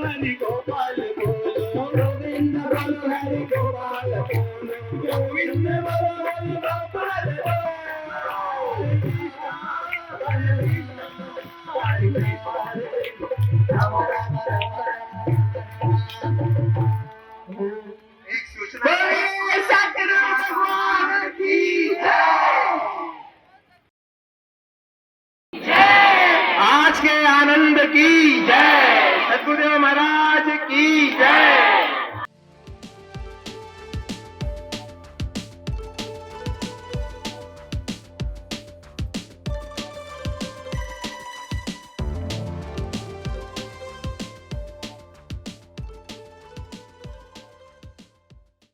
Hari Gopal Bolo, Govinda Bolo Hari Gopal